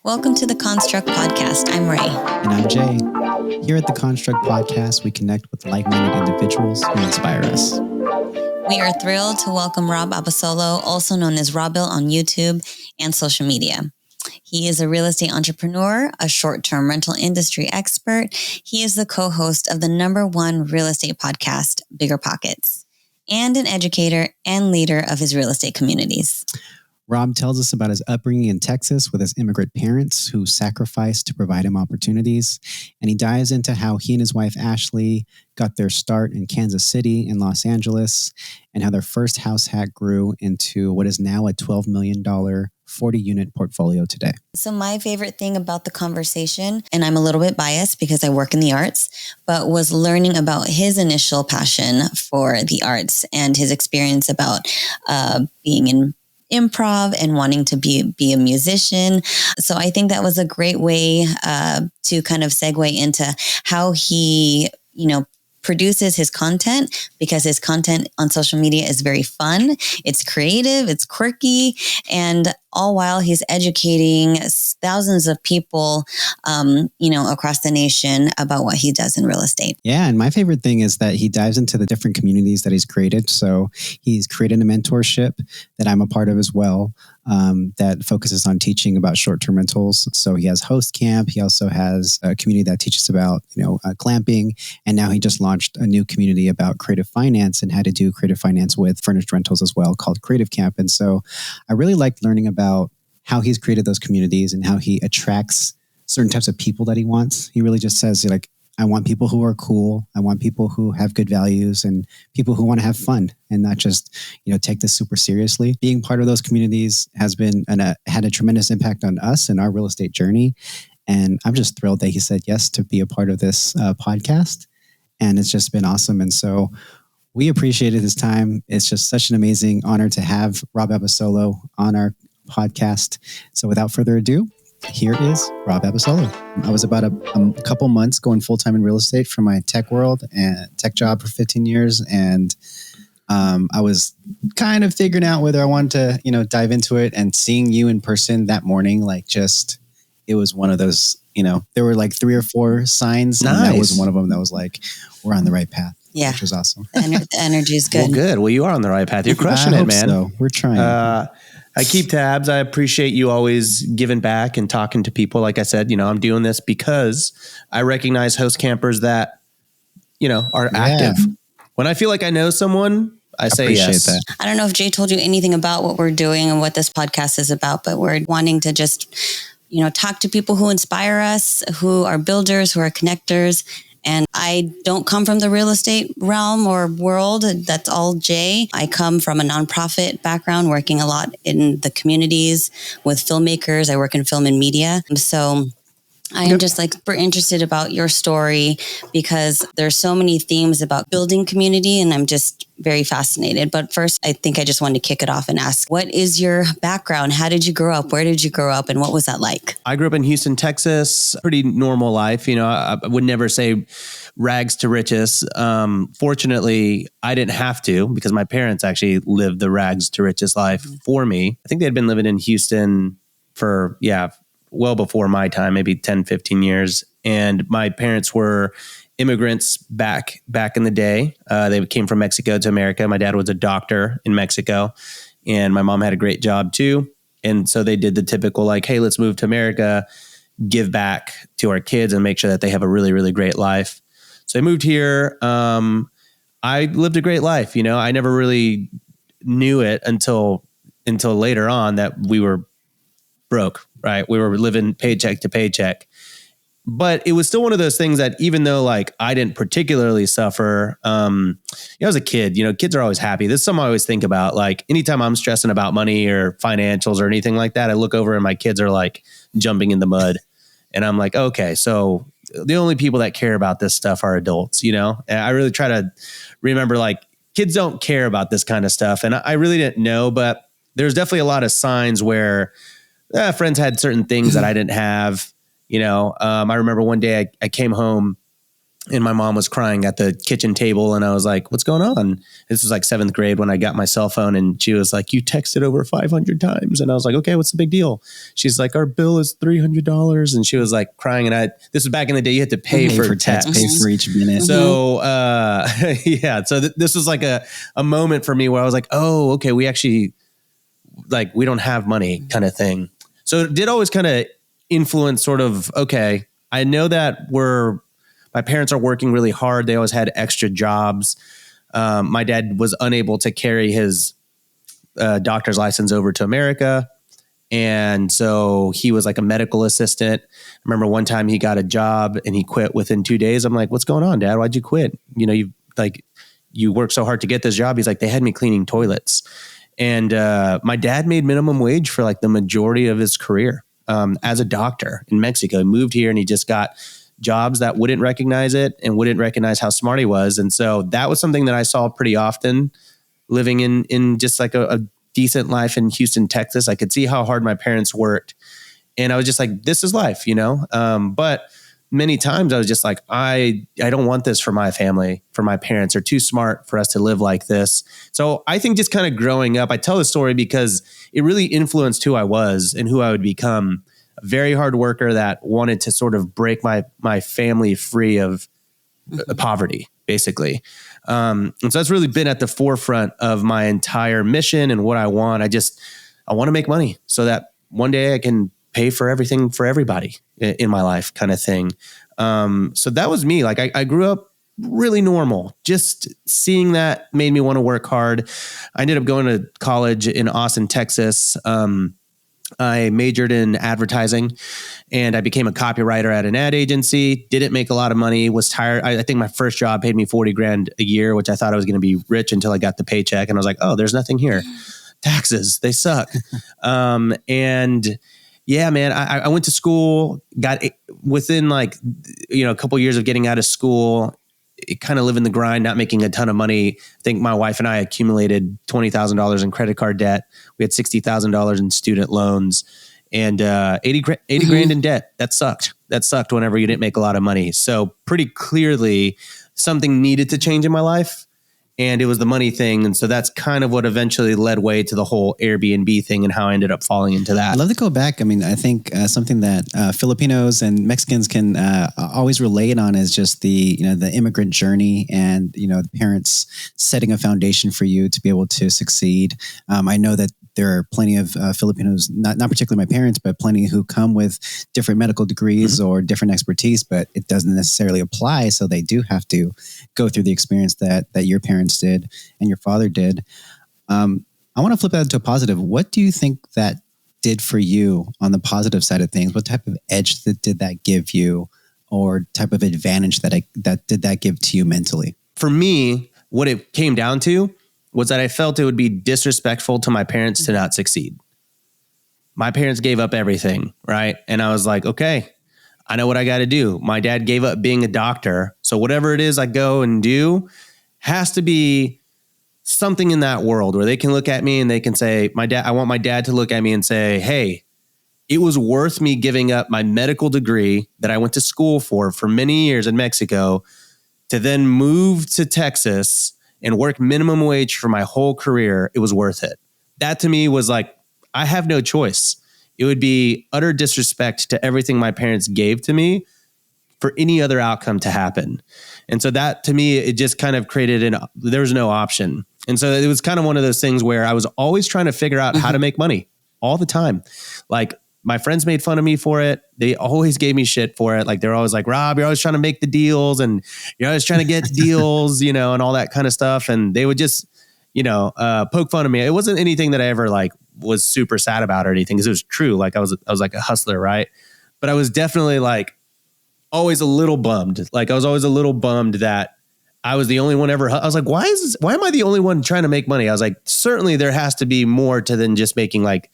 Welcome to the Construct Podcast. I'm Ray. And I'm Jay. Here at the Construct Podcast, we connect with like-minded individuals who inspire us. We are thrilled to welcome Rob Abasolo, also known as Robuilt on YouTube and social media. He is a real estate entrepreneur, a short-term rental industry expert. He is the co-host of the #1 real estate podcast, Bigger Pockets, and an educator and leader of his real estate communities. Rob tells us about his upbringing in Texas with his immigrant parents who sacrificed to provide him opportunities. And he dives into how he and his wife, Ashley, got their start in Kansas City and Los Angeles, and how their first house hack grew into what is now a $12 million 40-unit portfolio today. So my favorite thing about the conversation, and I'm a little bit biased because I work in the arts, but was learning about his initial passion for the arts and his experience about being in improv and wanting to be a musician. So I think that was a great way to kind of segue into how he, produces his content, because his content on social media is very fun. It's creative, it's quirky, and all while he's educating thousands of people, across the nation about what he does in real estate. Yeah. And my favorite thing is that he dives into the different communities that he's created. So he's created a mentorship that I'm a part of as well, that focuses on teaching about short-term rentals. So he has Host Camp. He also has a community that teaches about, clamping. And now he just launched a new community about creative finance and how to do creative finance with furnished rentals as well, called Creative Camp. And so I really liked learning about how he's created those communities and how he attracts certain types of people that he wants. He really just says, I want people who are cool. I want people who have good values and people who want to have fun and not just, take this super seriously. Being part of those communities has been had a tremendous impact on us and our real estate journey. And I'm just thrilled that he said yes to be a part of this podcast. And it's just been awesome. And so we appreciated his time. It's just such an amazing honor to have Rob Abasolo on our podcast. So without further ado, here is Rob Abasolo. I was about a couple months going full-time in real estate for my tech world and tech job for 15 years. And I was kind of figuring out whether I wanted to, dive into it, and seeing you in person that morning, it was one of those, there were 3 or 4 signs. Nice. And that was one of them that was we're on the right path. Yeah. Which was awesome. The energy is good. Well, good. Well, you are on the right path. You're crushing it, man. So. We're trying. I keep tabs. I appreciate you always giving back and talking to people. Like I said, I'm doing this because I recognize host campers that, are active. When I feel like I know someone, I say yes. That. I don't know if Jay told you anything about what we're doing and what this podcast is about, but we're wanting to just, talk to people who inspire us, who are builders, who are connectors. And I don't come from the real estate realm or world. That's all Jay. I come from a nonprofit background, working a lot in the communities with filmmakers. I work in film and media. So I am just super interested about your story, because there's so many themes about building community, and I'm just very fascinated. But first, I think I just wanted to kick it off and ask, what is your background? How did you grow up? Where did you grow up? And what was that like? I grew up in Houston, Texas. Pretty normal life. I would never say rags to riches. Fortunately, I didn't have to, because my parents actually lived the rags to riches life for me. I think they'd been living in Houston for, well before my time, maybe 10, 15 years. And my parents were immigrants back in the day. They came from Mexico to America. My dad was a doctor in Mexico, and my mom had a great job too. And so they did the typical hey, let's move to America, give back to our kids and make sure that they have a really, really great life. So I moved here. I lived a great life. I never really knew it until later on that we were broke, right? We were living paycheck to paycheck. But it was still one of those things that, even though I didn't particularly suffer, as a kid, kids are always happy. This is something I always think about. Anytime I'm stressing about money or financials or anything like that, I look over and my kids are jumping in the mud. And I'm like, okay, so the only people that care about this stuff are adults, And I really try to remember, kids don't care about this kind of stuff. And I really didn't know, but there's definitely a lot of signs where friends had certain things that I didn't have. I remember one day I came home And my mom was crying at the kitchen table. And I was like, what's going on? This was like 7th grade when I got my cell phone. And she was like, you texted over 500 times. And I was like, okay, what's the big deal? She's like, our bill is $300. And she was like crying. And this was back in the day, you had to pay for text. Pay for each minute. So, yeah. So this was like a moment for me where I was like, oh, okay, we actually like, we don't have money kind of thing. So it did always kind of influence sort of, okay, I know that my parents are working really hard. They always had extra jobs. My dad was unable to carry his doctor's license over to America. And so he was like a medical assistant. I remember one time he got a job and he quit within 2 days. I'm like, what's going on, Dad? Why'd you quit? You know, you worked so hard to get this job. He's like, they had me cleaning toilets. And my dad made minimum wage for like the majority of his career as a doctor in Mexico. He moved here and he just got jobs that wouldn't recognize it and wouldn't recognize how smart he was. And so that was something that I saw pretty often living in just like a decent life in Houston, Texas. I could see how hard my parents worked. And I was just like, this is life, you know? But many times I was just like, I don't want this for my family, for my parents. They're too smart for us to live like this. So I think just kind of growing up, I tell the story because it really influenced who I was and who I would become. A very hard worker that wanted to sort of break my family free of poverty, basically. And so that's really been at the forefront of my entire mission and what I want. I want to make money so that one day I can pay for everything for everybody in my life kind of thing. So that was me. Like I grew up really normal. Just seeing that made me want to work hard. I ended up going to college in Austin, Texas. I majored in advertising and I became a copywriter at an ad agency. Didn't make a lot of money, was tired. I think my first job paid me 40 grand a year, which I thought I was going to be rich until I got the paycheck. And I was like, oh, there's nothing here. Taxes, they suck. And yeah, man, I went to school, got within like, a couple of years of getting out of school, kind of living the grind, not making a ton of money. I think my wife and I accumulated $20,000 in credit card debt. We had $60,000 in student loans and 80 grand in debt. That sucked. That sucked whenever you didn't make a lot of money. So pretty clearly something needed to change in my life. And it was the money thing. And so that's kind of what eventually led way to the whole Airbnb thing and how I ended up falling into that. I'd love to go back. I mean, I think something that Filipinos and Mexicans can always relate on is just the immigrant journey and, the parents setting a foundation for you to be able to succeed. I know that there are plenty of Filipinos, not particularly my parents, but plenty who come with different medical degrees or different expertise, but it doesn't necessarily apply. So they do have to go through the experience that your parents did and your father did. I want to flip that into a positive. What do you think that did for you on the positive side of things? What type of edge did that give you, or type of advantage that did that give to you mentally? For me, what it came down to was that I felt it would be disrespectful to my parents to not succeed. My parents gave up everything, right? And I was like, okay, I know what I got to do. My dad gave up being a doctor. So whatever it is I go and do has to be something in that world where they can look at me and they can say, I want my dad to look at me and say, hey, it was worth me giving up my medical degree that I went to school for many years in Mexico to then move to Texas and work minimum wage for my whole career. It was worth it. That to me was like, I have no choice. It would be utter disrespect to everything my parents gave to me for any other outcome to happen. And so that to me, it just kind of created there was no option. And so it was kind of one of those things where I was always trying to figure out how to make money all the time. Like my friends made fun of me for it. They always gave me shit for it. Like they're always like, Rob, you're always trying to make the deals and you're always trying to get deals, and all that kind of stuff. And they would just, poke fun of me. It wasn't anything that I ever like was super sad about or anything, because it was true. Like I was like a hustler, right? But I was definitely like always a little bummed. Like I was always a little bummed that I was the only one ever. I was like, why am I the only one trying to make money? I was like, certainly there has to be more to than just making like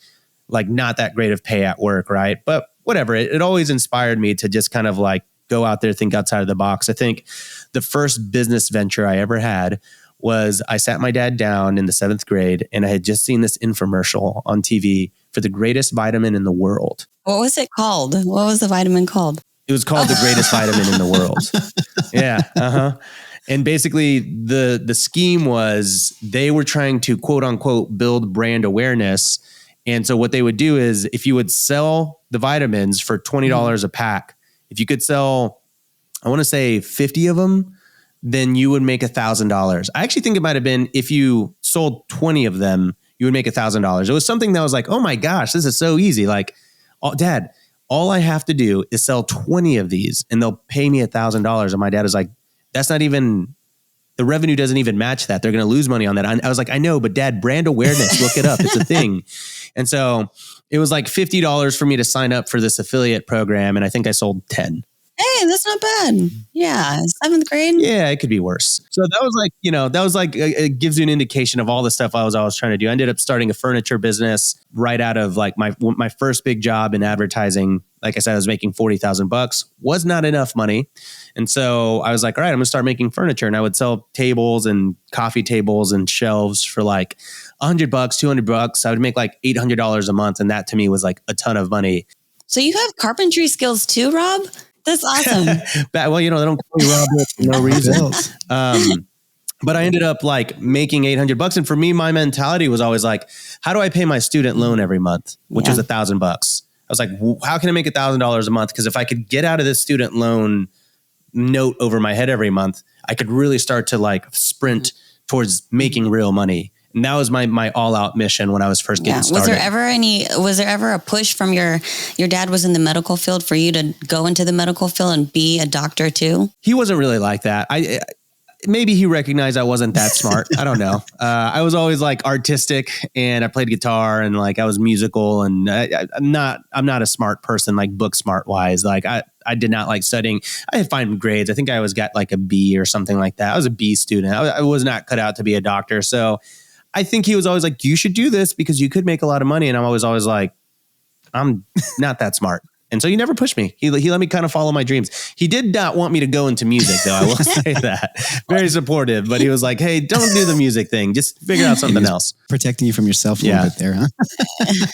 not that great of pay at work, right? But whatever, it always inspired me to just kind of like go out there, think outside of the box. I think the first business venture I ever had was I sat my dad down in the 7th grade and I had just seen this infomercial on TV for the greatest vitamin in the world. What was it called? What was the vitamin called? It was called the greatest vitamin in the world. Yeah. And basically the scheme was they were trying to quote unquote build brand awareness. And so what they would do is if you would sell the vitamins for $20 a pack, if you could sell, I want to say 50 of them, then you would make $1,000. I actually think it might have been if you sold 20 of them, you would make $1,000. It was something that was like, oh my gosh, this is so easy. Like, oh, Dad, all I have to do is sell 20 of these and they'll pay me $1,000. And my dad is like, that's not even, the revenue doesn't even match that. They're going to lose money on that. I was like, I know, but Dad, brand awareness, look it up. It's a thing. And so it was like $50 for me to sign up for this affiliate program. And I think I sold 10. Hey, that's not bad. Yeah. 7th grade. Yeah, it could be worse. So that was like, it gives you an indication of all the stuff I was trying to do. I ended up starting a furniture business right out of like my first big job in advertising. Like I said, I was making $40,000, was not enough money. And so I was like, all right, I'm gonna start making furniture. And I would sell tables and coffee tables and shelves for like $100, $200. I would make like $800 a month. And that to me was like a ton of money. So you have carpentry skills too, Rob? That's awesome. Well, they don't call me Rob for no reason. But I ended up like making $800. And for me, my mentality was always like, how do I pay my student loan every month? Which is $1,000. I was like, how can I make $1,000 a month? Because if I could get out of this student loan note over my head every month, I could really start to like sprint towards making real money. And that was my all out mission when I was first getting started. Was there ever a push from your dad was in the medical field for you to go into the medical field and be a doctor too? He wasn't really like that. Maybe he recognized I wasn't that smart. I don't know. I was always like artistic and I played guitar and like I was musical and I'm not a smart person, like book smart wise. Like I did not like studying. I had fine grades. I think I always got like a B or something like that. I was a B student. I was not cut out to be a doctor. So I think he was always like, you should do this because you could make a lot of money. And I'm always like, I'm not that smart. And so he never pushed me. He let me kind of follow my dreams. He did not want me to go into music, though. I will say that. Very supportive. But he was like, hey, don't do the music thing. Just figure out something else. Protecting you from yourself a little bit there, huh?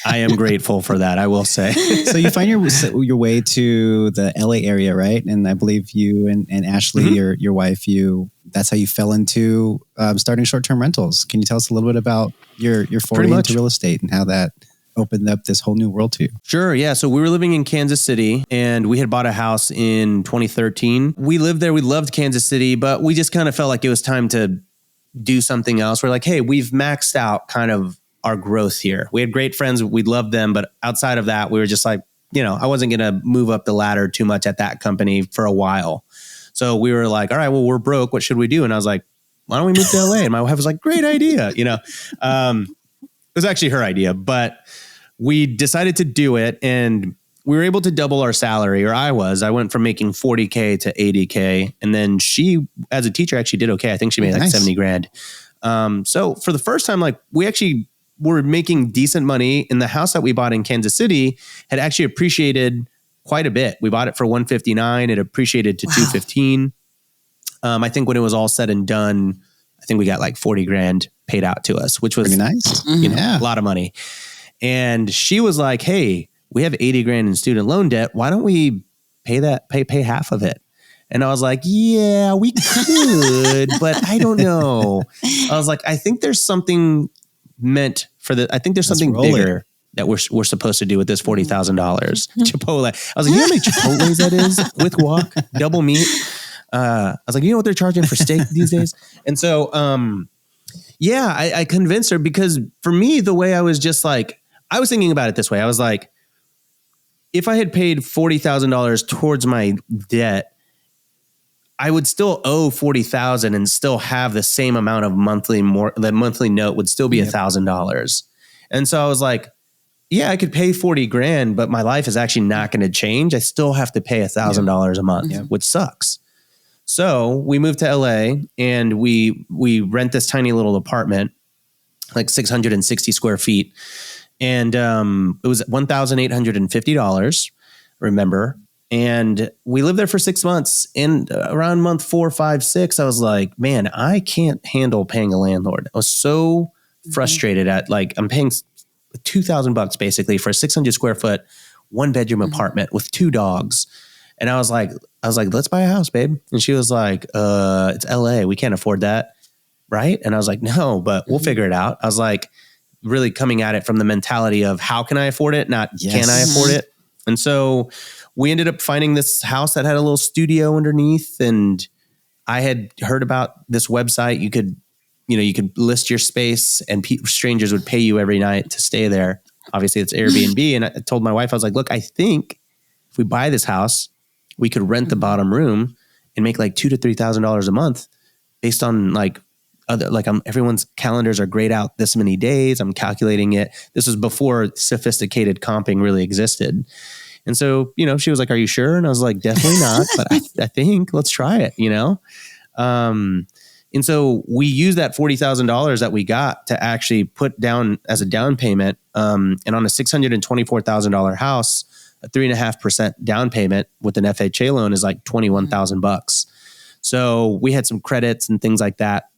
I am grateful for that, I will say. So you find your way to the LA area, right? And I believe you and Ashley, your wife, that's how you fell into starting short-term rentals. Can you tell us a little bit about your foray into real estate and how that opened up this whole new world to you? Sure. Yeah. So we were living in Kansas City and we had bought a house in 2013. We lived there. We loved Kansas City, but we just kind of felt like it was time to do something else. We're like, hey, we've maxed out kind of our growth here. We had great friends. We loved them. But outside of that, we were just like, I wasn't going to move up the ladder too much at that company for a while. So we were like, all right, well, we're broke. What should we do? And I was like, why don't we move to LA? And my wife was like, great idea. It was actually her idea, but we decided to do it and we were able to double our salary, or I went from making $40K to $80K. And then she, as a teacher, actually did okay. I think she made like $70,000. So for the first time, like we actually were making decent money, and the house that we bought in Kansas City had actually appreciated quite a bit. We bought it for $159. It appreciated to $215. I think when it was all said and done, I think we got like $40,000 paid out to us, which was pretty nice. A lot of money. And she was like, hey, we have $80,000 in student loan debt. Why don't we pay half of it? And I was like, yeah, we could, but I don't know. I was like, I think there's something I think there's something bigger that we're supposed to do with this $40,000. Chipotle. I was like, you know how many Chipotles that is with guac, double meat? I was like, you know what they're charging for steak these days? And so, I convinced her because for me, the way I was just like, I was thinking about it this way. I was like, if I had paid $40,000 towards my debt, I would still owe $40,000 and still have the same amount of the monthly note would still be $1,000. And so I was like, yeah, I could pay $40,000, but my life is actually not going to change. I still have to pay $1,000 a month, which sucks. So we moved to LA and we rent this tiny little apartment, like 660 square feet. And it was $1,850, remember? And we lived there for 6 months. And around month 4, 5, 6, I was like, man, I can't handle paying a landlord. I was so frustrated at like, I'm paying $2,000 basically for a 600 square foot, 1-bedroom apartment with 2 dogs. And I was like, I was like, let's buy a house, babe. And she was like, it's LA. We can't afford that. Right. And I was like, no, but we'll figure it out. I was like, really coming at it from the mentality of how can I afford it? Not can I afford it? And so we ended up finding this house that had a little studio underneath. And I had heard about this website. You could list your space and strangers would pay you every night to stay there. Obviously it's Airbnb. And I told my wife, I was like, look, I think if we buy this house, we could rent the bottom room and make like $2,000 to $3,000 a month based on like everyone's calendars are grayed out this many days. I'm calculating it. This was before sophisticated comping really existed. And so, she was like, are you sure? And I was like, definitely not, but I think let's try it, And so we used that $40,000 that we got to actually put down as a down payment. And on a $624,000 house, a 3.5% down payment with an FHA loan is like $21,000. So we had some credits and things like that.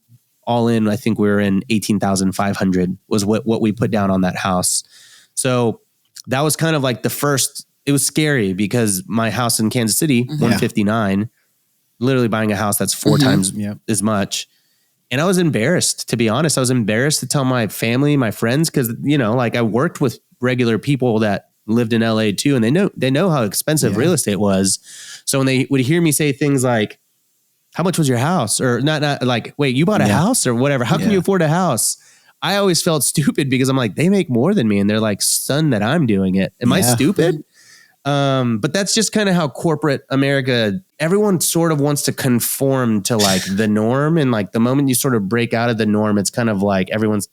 All in, I think we were in $18,500 was what we put down on that house. So that was kind of like the first. It was scary because my house in Kansas City, 159, literally buying a house that's 4 times as much. And I was embarrassed, to be honest. I was embarrassed to tell my family, my friends, because I worked with regular people that lived in LA too, and they know how expensive real estate was. So when they would hear me say things like, how much was your house? Or not like, wait, you bought a house or whatever. How can you afford a house? I always felt stupid because I'm like, they make more than me. And they're like, son, that I'm doing it. Am I stupid? But that's just kind of how corporate America, everyone sort of wants to conform to like the norm. And like the moment you sort of break out of the norm, it's kind of like everyone's,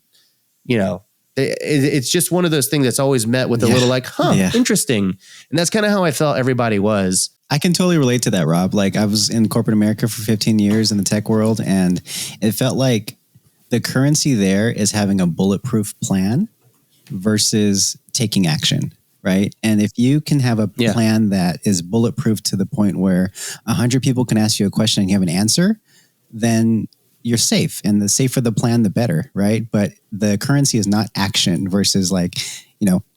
it's just one of those things that's always met with a little like, interesting. And that's kind of how I felt everybody was. I can totally relate to that, Rob. Like I was in corporate America for 15 years in the tech world, and it felt like the currency there is having a bulletproof plan versus taking action, right? And if you can have a plan that is bulletproof to the point where 100 people can ask you a question and you have an answer, then you're safe. And the safer the plan, the better, right? But the currency is not action versus like,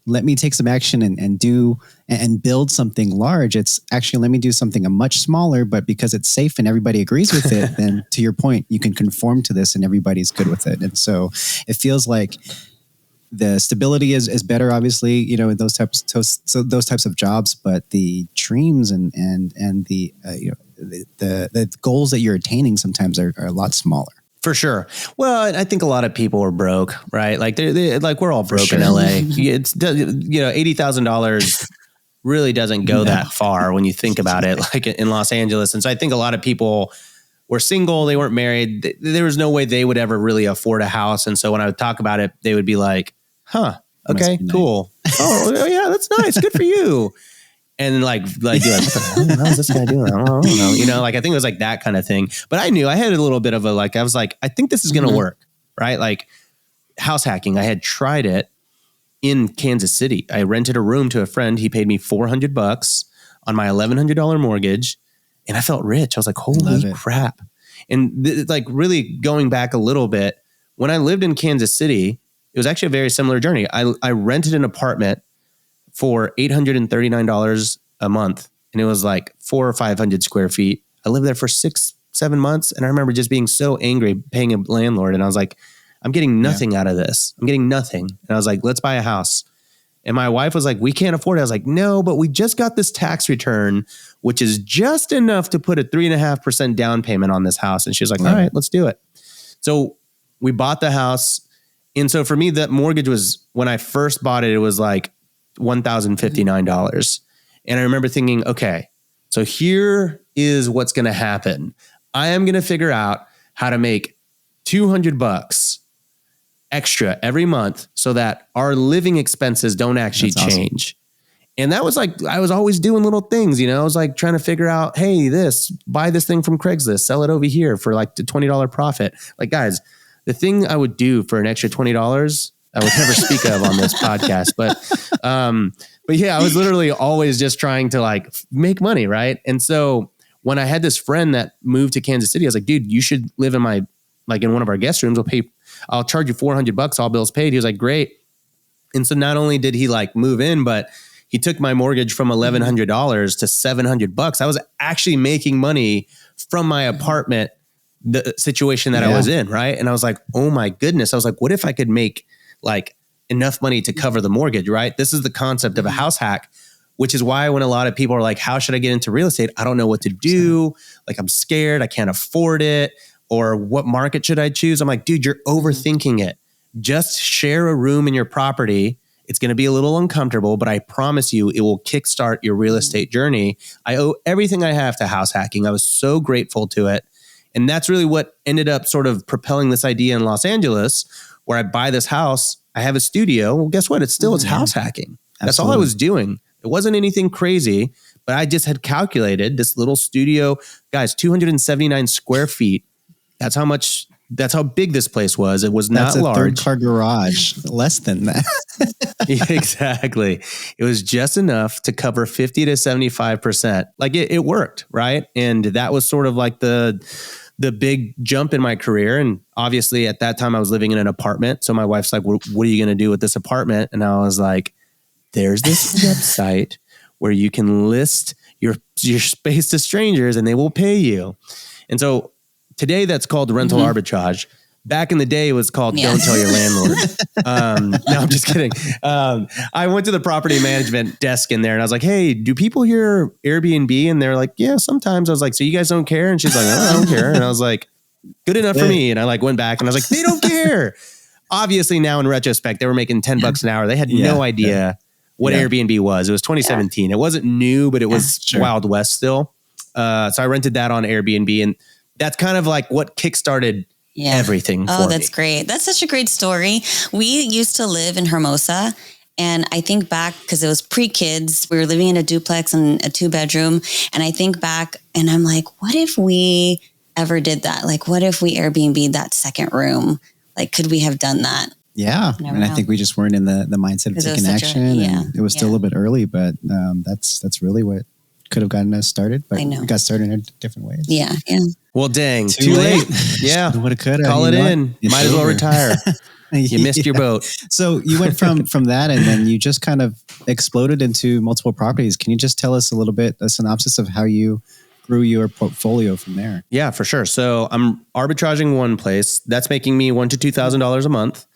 let me take some action and do and build something large. It's actually, let me do something a much smaller, but because it's safe and everybody agrees with it, then to your point, you can conform to this and everybody's good with it. And so it feels like the stability is better, obviously, in those types of jobs, but the dreams and the goals that you're attaining sometimes are a lot smaller. For sure. Well, I think a lot of people are broke, right? Like they're like we're all broke in LA. It's $80,000 really doesn't go that far when you think about it, like in Los Angeles. And so I think a lot of people were single, they weren't married. There was no way they would ever really afford a house. And so when I would talk about it, they would be like, "Huh, okay, cool. Oh, yeah, that's nice. Good for you." And like you're like, what the hell is this guy doing? I don't know. Like I think it was like that kind of thing. But I knew I had a little bit of I was like, I think this is going to work, right? Like house hacking. I had tried it in Kansas City. I rented a room to a friend. He paid me $400 on my $1,100 mortgage. And I felt rich. I was like, holy crap. And like really going back a little bit, when I lived in Kansas City, it was actually a very similar journey. I rented an apartment for $839 a month. And it was like 400 or 500 square feet. I lived there for 6-7 months. And I remember just being so angry paying a landlord. And I was like, I'm getting nothing out of this. I'm getting nothing. And I was like, let's buy a house. And my wife was like, we can't afford it. I was like, no, but we just got this tax return, which is just enough to put a 3.5% down payment on this house. And she was like, all right, let's do it. So we bought the house. And so for me, that mortgage was, when I first bought it, it was like $1,059. And I remember thinking, okay, so here is what's going to happen. I am going to figure out how to make $200 extra every month so that our living expenses don't actually change. And that was like, I was always doing little things, I was like trying to figure out, hey, buy this thing from Craigslist, sell it over here for like the $20 profit. Like guys, the thing I would do for an extra $20, I would never speak of on this podcast, but yeah, I was literally always just trying to like make money. Right. And so when I had this friend that moved to Kansas City, I was like, dude, you should live in in one of our guest rooms. I'll charge you $400, all bills paid. He was like, great. And so not only did he like move in, but he took my mortgage from $1,100 to $700. I was actually making money from my apartment, the situation that I was in. Right. And I was like, oh my goodness. I was like, what if I could make like enough money to cover the mortgage? Right. This is the concept of a house hack, which is why when a lot of people are like, how should I get into real estate? I don't know what to do. Like, I'm scared. I can't afford it. Or what market should I choose? I'm like, dude, you're overthinking it. Just share a room in your property. It's going to be a little uncomfortable, but I promise you it will kickstart your real estate journey. I owe everything I have to house hacking. I was so grateful to it. And that's really what ended up sort of propelling this idea in Los Angeles, where I buy this house. I have a studio. Well, guess what? It's house hacking. That's all I was doing. It wasn't anything crazy, but I just had calculated this little studio, guys, 279 square feet. That's how big this place was. It was not large. That's a third-car garage. Less than that. Exactly. It was just enough to cover 50 to 75%. Like it worked, right? And that was sort of like the big jump in my career. And obviously at that time I was living in an apartment. So my wife's like, what are you going to do with this apartment? And I was like, there's this website where you can list your space to strangers and they will pay you. And so today that's called rental arbitrage. Back in the day, it was called Don't Tell Your Landlord. No, I'm just kidding. I went to the property management desk in there and I was like, hey, do people hear Airbnb? And they're like, yeah, sometimes. I was like, so you guys don't care? And she's like, oh, I don't care. And I was like, good enough for me. And I like went back and I was like, they don't care. Obviously now in retrospect, they were making $10 an hour. They had no idea what Airbnb was. It was 2017. It wasn't new, but it was Wild West still. So I rented that on Airbnb, and that's kind of like what kickstarted everything for me. Oh, that's great. That's such a great story. We used to live in Hermosa, and I think back, because it was pre-kids, we were living in a duplex and a 2-bedroom. And I think back and I'm like, what if we ever did that? Like, what if we Airbnb'd that second room? Like, could we have done that? Yeah. And I think we just weren't in the mindset of taking action. And it was still a little bit early, but that's really what could have gotten us started. But we got started in different ways. Yeah. Well, dang, too late. Yeah. Woulda, coulda. Call it in. Might as well retire. You missed your boat. So you went from that, and then you just kind of exploded into multiple properties. Can you just tell us a little bit, a synopsis of how you grew your portfolio from there? Yeah, for sure. So I'm arbitraging one place that's making me $1,000 to $2,000 a month.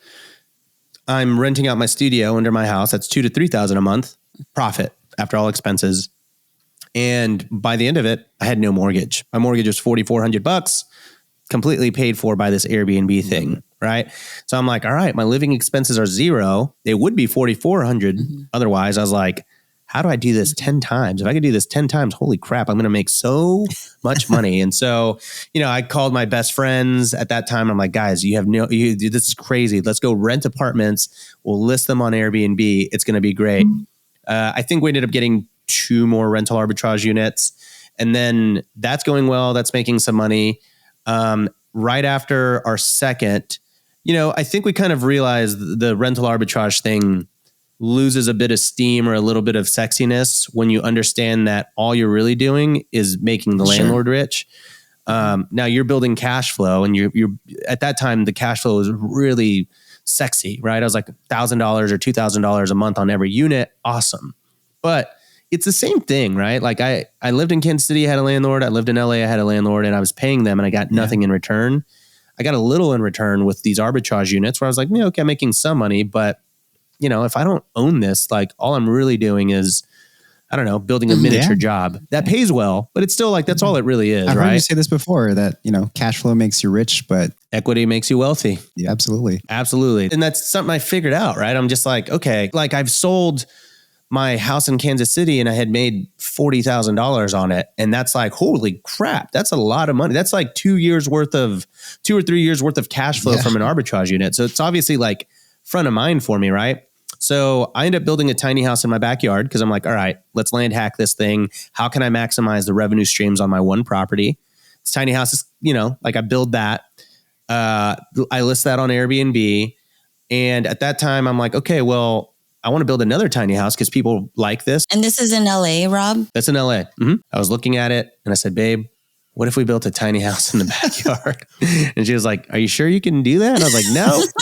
I'm renting out my studio under my house. That's $2,000 to $3,000 a month profit after all expenses. And by the end of it, I had no mortgage. My mortgage was $4,400, completely paid for by this Airbnb thing, right? So I'm like, all right, my living expenses are zero. It would be $4,400 otherwise. I was like, how do I do this 10 times? If I could do this 10 times, holy crap, I'm going to make so much money. And so, I called my best friends at that time. I'm like, guys, this is crazy. Let's go rent apartments. We'll list them on Airbnb. It's going to be great. I think we ended up getting 2 more rental arbitrage units. And then that's going well. That's making some money. Right after our second, I think we kind of realized the rental arbitrage thing loses a bit of steam or a little bit of sexiness when you understand that all you're really doing is making the landlord rich. Now you're building cash flow, and you're at that time, the cash flow was really sexy, right? I was like $1,000 or $2,000 a month on every unit. Awesome. But it's the same thing, right? Like I lived in Kansas City, I had a landlord. I lived in LA, I had a landlord, and I was paying them and I got nothing in return. I got a little in return with these arbitrage units where I was like, okay, I'm making some money, but if I don't own this, like all I'm really doing is, I don't know, building a miniature job that pays well, but it's still like, that's all it really is, I've right? heard you say this before, that, cash flow makes you rich, but equity makes you wealthy. Yeah, absolutely. Absolutely. And that's something I figured out, right? I'm just like, okay, like I've sold my house in Kansas City and I had made $40,000 on it. And that's like, holy crap, that's a lot of money. That's like 2 or 3 years worth of cash flow from an arbitrage unit. So it's obviously like front of mind for me, right? So I ended up building a tiny house in my backyard because I'm like, all right, let's land hack this thing. How can I maximize the revenue streams on my one property? This tiny house is, like I build that. I list that on Airbnb. And at that time, I'm like, okay, well, I want to build another tiny house because people like this. And this is in LA, Rob? That's in LA. Mm-hmm. I was looking at it and I said, babe, what if we built a tiny house in the backyard? And she was like, are you sure you can do that? And I was like,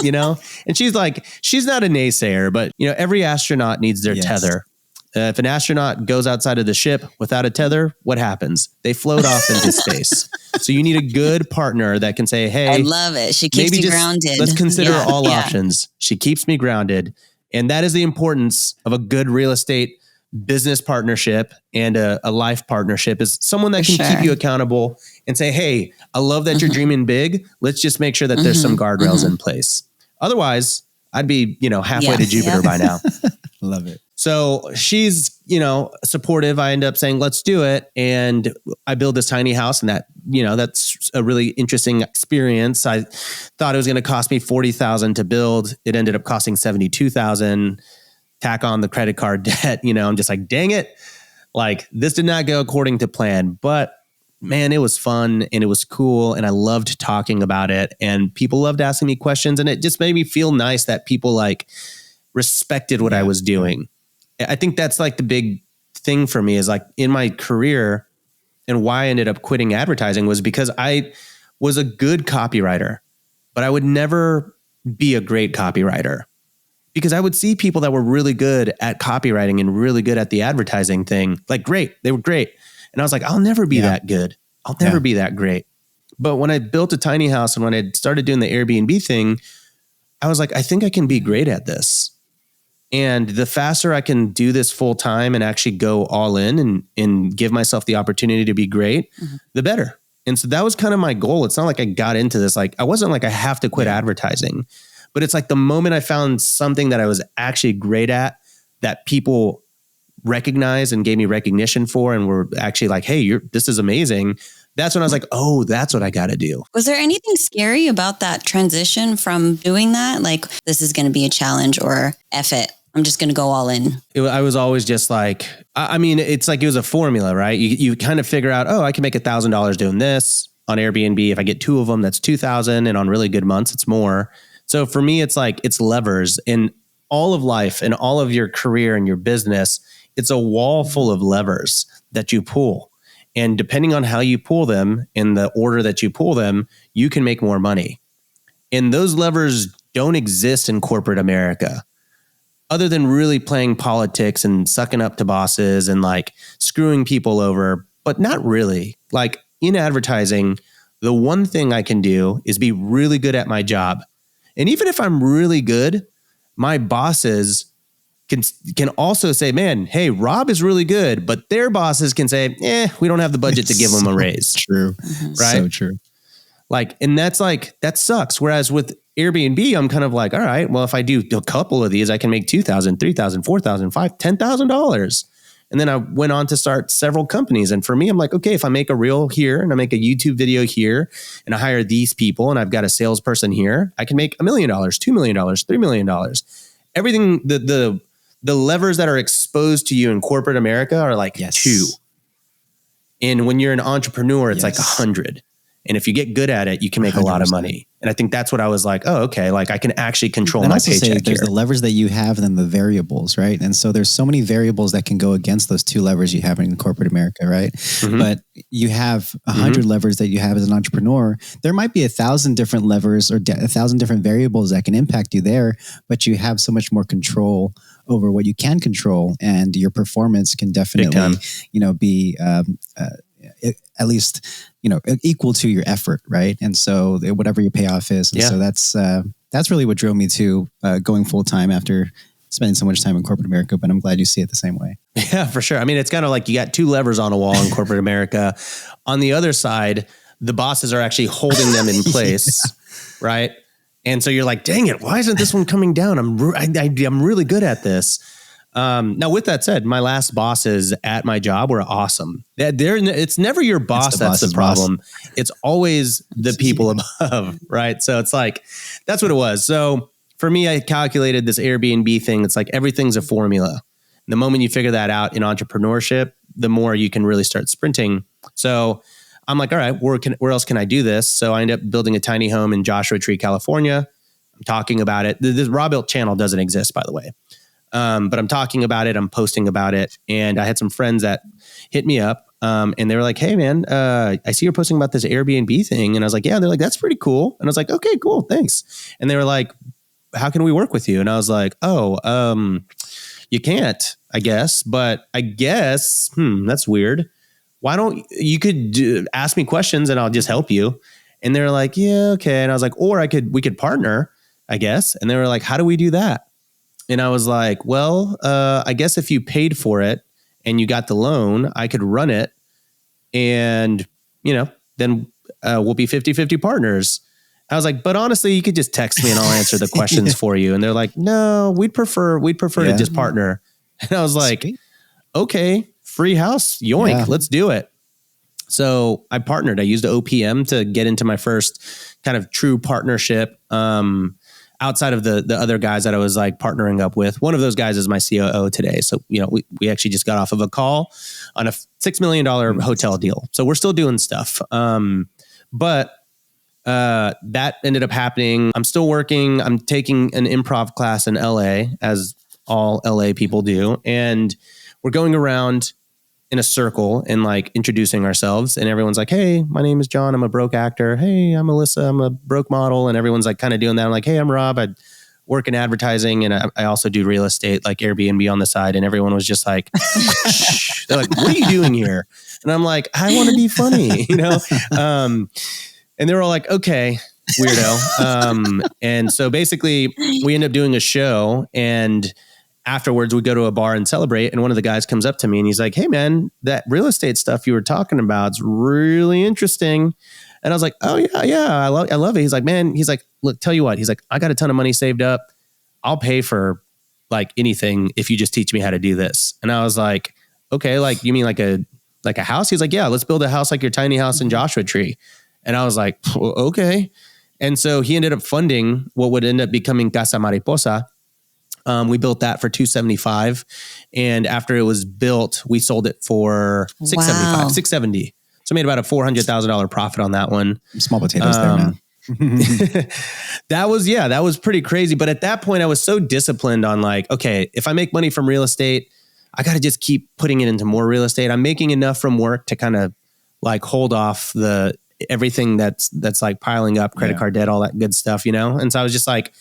no, and she's like, she's not a naysayer, but every astronaut needs their tether. If an astronaut goes outside of the ship without a tether, what happens? They float off into space. So you need a good partner that can say, hey, I love it. She keeps you grounded. Let's consider all options. She keeps me grounded. And that is the importance of a good real estate business partnership and a life partnership, is someone that can keep you accountable and say, hey, I love that you're dreaming big. Let's just make sure that there's some guardrails in place. Otherwise, I'd be, halfway to Jupiter by now. Love it. So she's, supportive. I end up saying, let's do it. And I build this tiny house, and that's a really interesting experience. I thought it was going to cost me $40,000 to build. It ended up costing $72,000. Tack on the credit card debt. I'm just like, dang it. Like, this did not go according to plan, but man, it was fun and it was cool. And I loved talking about it, and people loved asking me questions, and it just made me feel nice that people respected what I was doing. I think that's the big thing for me, is in my career, and why I ended up quitting advertising was because I was a good copywriter, but I would never be a great copywriter, because I would see people that were really good at copywriting and really good at the advertising thing. Great. They were great. And I was like, I'll never be that good. I'll never be that great. But when I built a tiny house and when I started doing the Airbnb thing, I was like, I think I can be great at this. And the faster I can do this full time and actually go all in and give myself the opportunity to be great, the better. And so that was kind of my goal. It's not like I got into this. I wasn't like I have to quit advertising, but it's the moment I found something that I was actually great at, that people recognized and gave me recognition for, and were actually like, hey, this is amazing. That's when I was like, oh, that's what I got to do. Was there anything scary about that transition from doing that? This is going to be a challenge, or F it, I'm just going to go all in. I was always just it's it was a formula, right? You kind of figure out, I can make $1,000 doing this on Airbnb. If I get 2 of them, that's 2,000. And on really good months, it's more. So for me, it's it's levers in all of life and all of your career and your business. It's a wall full of levers that you pull. And depending on how you pull them, in the order that you pull them, you can make more money. And those levers don't exist in corporate America, other than really playing politics and sucking up to bosses and screwing people over, but not really. In advertising, the one thing I can do is be really good at my job. And even if I'm really good, my bosses can also say, man, hey, Rob is really good, but their bosses can say, we don't have the budget to give him a raise. True. Right? So true. And that's that sucks. Whereas with Airbnb, I'm kind of all right, well, if I do a couple of these, I can make $2,000, $3,000, $4,000, $5,000, $10,000. And then I went on to start several companies. And for me, I'm like, okay, if I make a reel here and I make a YouTube video here and I hire these people and I've got a salesperson here, I can make $1 million, $2 million, $3 million. Everything, the levers that are exposed to you in corporate America are 2. And when you're an entrepreneur, it's 100. And if you get good at it, you can make 100%. A lot of money. And I think that's what I was like, oh, okay, I can actually control my paycheck. There's the levers that you have and then the variables, right? And so there's so many variables that can go against those 2 levers you have in corporate America, right? Mm-hmm. But you have 100 levers that you have as an entrepreneur. There might be 1,000 different levers or 1,000 different variables that can impact you there, but you have so much more control over what you can control, and your performance can definitely, be at least, equal to your effort, right? And so whatever your payoff is. And so that's really what drove me to going full time after spending so much time in corporate America. But I'm glad you see it the same way. Yeah, for sure. I mean, it's kind of you got 2 levers on a wall in corporate America. On the other side, the bosses are actually holding them in place, right? And so you're like, dang it, why isn't this one coming down? I'm really good at this. Now, with that said, my last bosses at my job were awesome. It's never your boss that's the problem. Boss. It's always the people above, right? So it's that's what it was. So for me, I calculated this Airbnb thing. It's everything's a formula. The moment you figure that out in entrepreneurship, the more you can really start sprinting. So I'm like, all right, where else can I do this? So I ended up building a tiny home in Joshua Tree, California. I'm talking about it. The Robuilt channel doesn't exist, by the way. But I'm talking about it. I'm posting about it. And I had some friends that hit me up and they were like, hey, man, I see you're posting about this Airbnb thing. And I was like, yeah. They're like, that's pretty cool. And I was like, okay, cool. Thanks. And they were like, how can we work with you? And I was like, you can't. I guess. But I guess, that's weird. Why don't you could ask me questions and I'll just help you. And they're like, yeah, okay. And I was like, or we could partner, I guess. And they were like, how do we do that? And I was like, well, I guess if you paid for it and you got the loan, I could run it. And, then we'll be 50-50 partners. I was like, but honestly, you could just text me and I'll answer the questions for you. And they're like, no, we'd prefer to just partner. And I was like, sweet. Okay, free house, yoink, let's do it. So I partnered. I used the OPM to get into my first kind of true partnership outside of the other guys that I was like partnering up with. One of those guys is my COO today. So, we actually just got off of a call on a $6 million hotel deal. So we're still doing stuff. But that ended up happening. I'm still working. I'm taking an improv class in LA, as all LA people do. And we're going around in a circle and like introducing ourselves. And everyone's like, hey, my name is John. I'm a broke actor. Hey, I'm Alyssa. I'm a broke model. And everyone's like kind of doing that. I'm like, hey, I'm Rob. I work in advertising. And I also do real estate, like Airbnb on the side. And everyone was just like, they're like, what are you doing here? And I'm like, I want to be funny, and they were all like, okay, weirdo. And so basically we end up doing a show, and afterwards we go to a bar and celebrate. And one of the guys comes up to me and he's like, hey man, that real estate stuff you were talking about is really interesting. And I was like, oh yeah. I love it. He's like, man, look, tell you what, he's like, I got a ton of money saved up. I'll pay for like anything if you just teach me how to do this. And I was like, okay, like you mean like a house? He's like, yeah, let's build a house like your tiny house in Joshua Tree. And I was like, okay. And so he ended up funding what would end up becoming Casa Mariposa. We built that for $275. And after it was built, we sold it for $670. So I made about a $400,000 profit on that one. Small potatoes there, man. That was pretty crazy. But at that point I was so disciplined on like, okay, if I make money from real estate, I got to just keep putting it into more real estate. I'm making enough from work to kind of like hold off everything that's like piling up, credit card debt, all that good stuff, And so I was just like,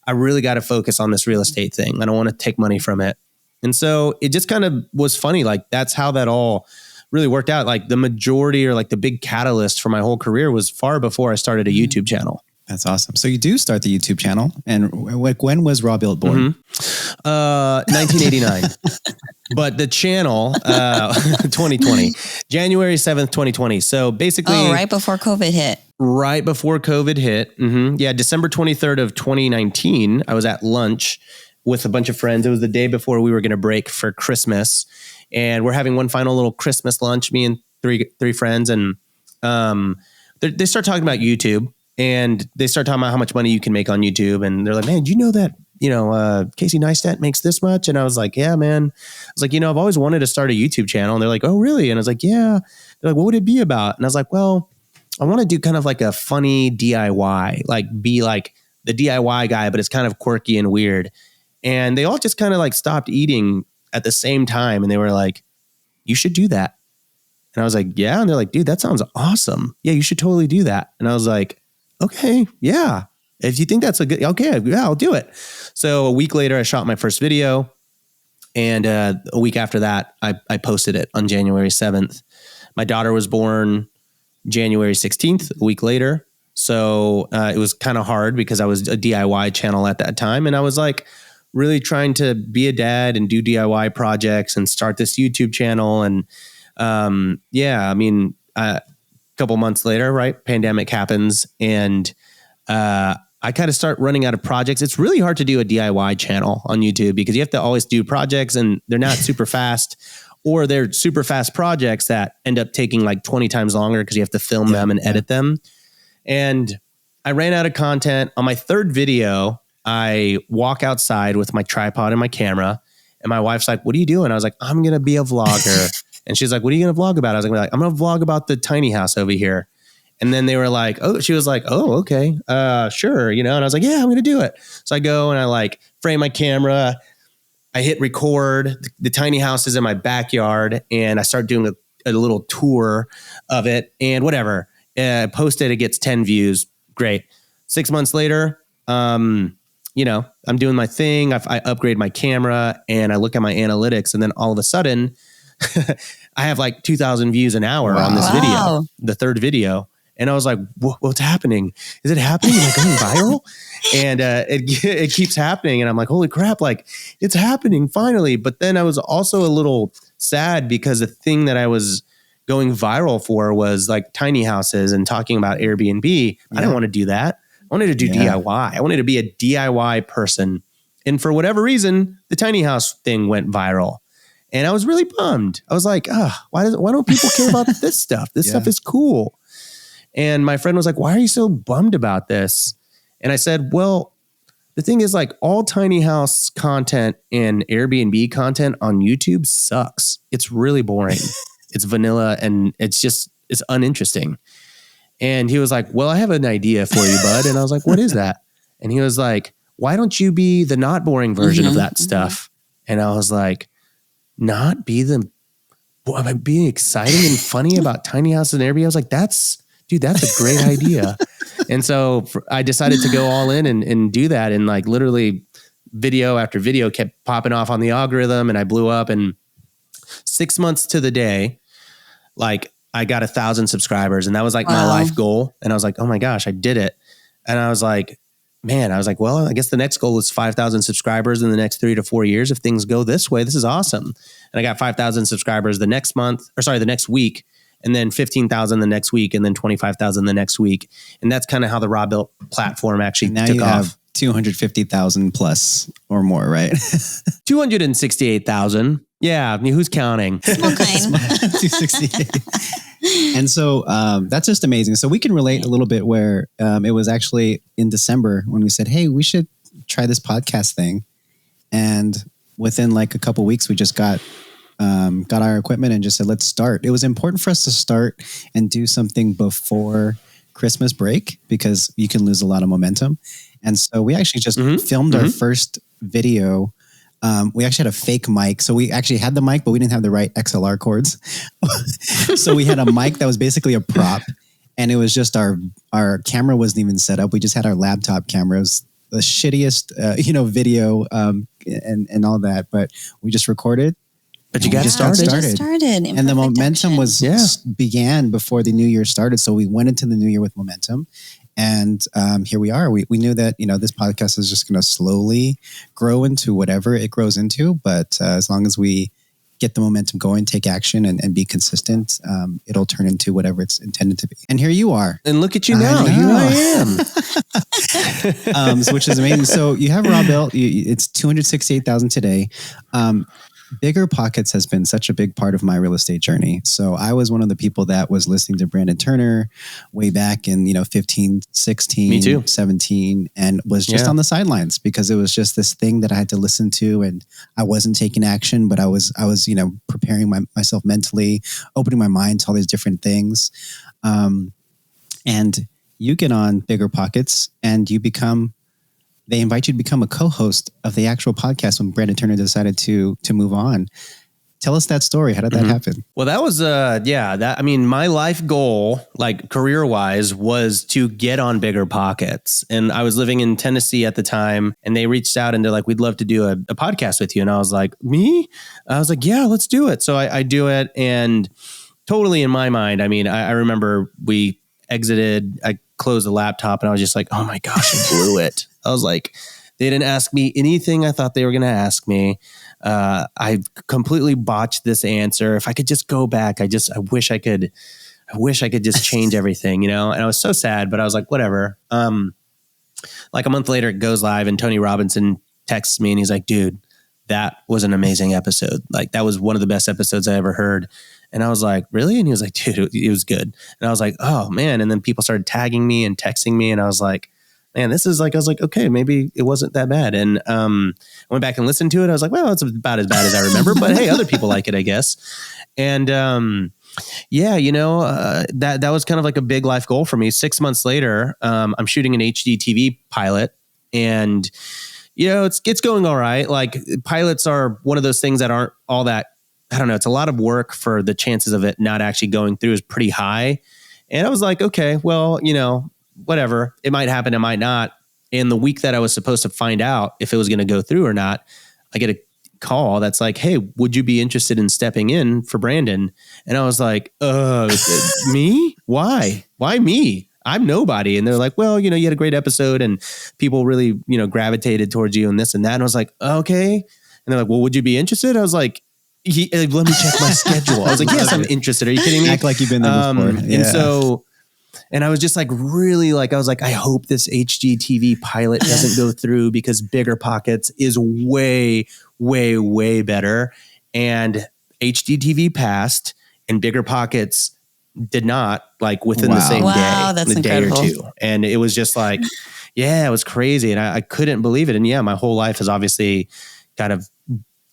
I really got to focus on this real estate thing. I don't want to take money from it. And so it just kind of was funny. Like that's how that all really worked out. Like the majority or like the big catalyst for my whole career was far before I started a YouTube channel. That's awesome. So you do start the YouTube channel. And when was Robuilt born? 1989. But the channel, 2020, January 7th, 2020. So basically... Oh, right before COVID hit. Right before COVID hit. Mm-hmm. Yeah, December 23rd of 2019, I was at lunch with a bunch of friends. It was the day before we were going to break for Christmas. And we're having one final little Christmas lunch, me and three friends. And they start talking about YouTube. And they start talking about how much money you can make on YouTube. And they're like, man, do you know that, Casey Neistat makes this much? And I was like, yeah, man. I was like, I've always wanted to start a YouTube channel. And they're like, oh, really? And I was like, yeah. They're like, what would it be about? And I was like, well, I want to do kind of like a funny DIY, like be like the DIY guy, but it's kind of quirky and weird. And they all just kind of like stopped eating at the same time. And they were like, you should do that. And I was like, yeah. And they're like, dude, that sounds awesome. Yeah, you should totally do that. And I was like, okay, yeah. If you think that's okay, yeah, I'll do it. So a week later, I shot my first video. And a week after that, I posted it on January 7th. My daughter was born January 16th, a week later. So it was kind of hard because I was a DIY channel at that time. And I was like really trying to be a dad and do DIY projects and start this YouTube channel. And a couple months later, right, pandemic happens. And I kind of start running out of projects. It's really hard to do a DIY channel on YouTube because you have to always do projects and they're not super fast. Or they're super fast projects that end up taking like 20 times longer because you have to film them and edit them. And I ran out of content. On my third video, I walk outside with my tripod and my camera. And my wife's like, what are you doing? I was like, I'm going to be a vlogger. And she's like, what are you going to vlog about? I was like, I'm going to vlog about the tiny house over here. And then they were like, she was like, oh, okay, sure. And I was like, yeah, I'm going to do it. So I go and I like frame my camera. I hit record. The tiny house is in my backyard, and I start doing a little tour of it and whatever. Post it, it gets 10 views. Great. 6 months later, I'm doing my thing. I upgrade my camera and I look at my analytics, and then all of a sudden I have like 2,000 views an hour on this video, the third video. And I was like, what's happening? Is it happening? Am I going viral? And it keeps happening. And I'm like, holy crap, like it's happening finally. But then I was also a little sad because the thing that I was going viral for was like tiny houses and talking about Airbnb. I didn't want to do that. I wanted to do DIY. I wanted to be a DIY person. And for whatever reason, the tiny house thing went viral. And I was really bummed. I was like, why don't people care about this stuff? This stuff is cool. And my friend was like, why are you so bummed about this? And I said, well, the thing is like all tiny house content and Airbnb content on YouTube sucks. It's really boring. It's vanilla and it's uninteresting. And he was like, well, I have an idea for you, bud. And I was like, what is that? And he was like, why don't you be the not boring version of that stuff? And I was like, not be the, am I being exciting and funny about tiny houses and Airbnb? I was like, that's a great idea. And so I decided to go all in and do that. And like literally video after video kept popping off on the algorithm and I blew up. And 6 months to the day, like I got 1,000 subscribers and that was like my life goal. And I was like, oh my gosh, I did it. And I was like, well, I guess the next goal is 5,000 subscribers in the next 3 to 4 years. If things go this way, this is awesome. And I got 5,000 subscribers the next week. And then 15,000 the next week, and then 25,000 the next week. And that's kind of how the Robuilt platform actually took off. 250,000 plus or more, right? 268,000. Yeah. I mean, who's counting? Small kind. 268. And so that's just amazing. So we can relate a little bit where it was actually in December when we said, hey, we should try this podcast thing. And within like a couple of weeks, we just got our equipment and just said, let's start. It was important for us to start and do something before Christmas break because you can lose a lot of momentum. And so we actually just filmed our first video. We actually had a fake mic. So we actually had the mic, but we didn't have the right XLR cords. So we had a mic that was basically a prop. And it was just our camera wasn't even set up. We just had our laptop cameras, the shittiest, video and all that. But we just recorded. But you got started. And the momentum began before the new year started. So we went into the new year with momentum. And here we are. We knew that, this podcast is just going to slowly grow into whatever it grows into. But as long as we get the momentum going, take action and be consistent, it'll turn into whatever it's intended to be. And here you are. And look at you now. Here I am. Which is amazing. So you have Robuilt. It's 268,000 today. Bigger Pockets has been such a big part of my real estate journey. So I was one of the people that was listening to Brandon Turner way back in, 15, 16, Me too. 17, and was just on the sidelines because it was just this thing that I had to listen to and I wasn't taking action, but I was preparing myself mentally, opening my mind to all these different things. And you get on Bigger Pockets and they invite you to become a co-host of the actual podcast when Brandon Turner decided to move on. Tell us that story. How did that happen? Well, that was, my life goal, like career-wise, was to get on Bigger Pockets. And I was living in Tennessee at the time, and they reached out and they're like, we'd love to do a podcast with you. And I was like, me? I was like, yeah, let's do it. So I do it. And totally in my mind, I remember we exited, I closed the laptop and I was just like, oh my gosh, I blew it. I was like, they didn't ask me anything I thought they were going to ask me. I completely botched this answer. If I could just go back, I wish I could just change everything, And I was so sad, but I was like, whatever. Like a month later, it goes live and Tony Robinson texts me and he's like, dude, that was an amazing episode. Like that was one of the best episodes I ever heard. And I was like, really? And he was like, dude, it was good. And I was like, oh man. And then people started tagging me and texting me. And I was like, man, I was like, okay, maybe it wasn't that bad. And I went back and listened to it. I was like, well, it's about as bad as I remember, but hey, other people like it, I guess. And that was kind of like a big life goal for me. 6 months later, I'm shooting an HD TV pilot and, it's going all right. Like pilots are one of those things that aren't all that, I don't know. It's a lot of work for the chances of it not actually going through is pretty high. And I was like, okay, well, whatever. It might happen. It might not. And the week that I was supposed to find out if it was going to go through or not, I get a call that's like, hey, would you be interested in stepping in for Brandon? And I was like, me? Why me? I'm nobody. And they're like, well, you had a great episode and people really, gravitated towards you and this and that. And I was like, okay. And they're like, well, would you be interested? I was like, let me check my schedule. I was like, yes, I'm interested. Are you kidding me? Act like you've been there before. Yeah. And I was just like, really like, I was like, I hope this HGTV pilot doesn't go through because Bigger Pockets is way, way, way better. And HGTV passed and Bigger Pockets did not, like within the same day, that's the incredible. day or two. And it was just like, it was crazy. And I couldn't believe it. And my whole life has obviously kind of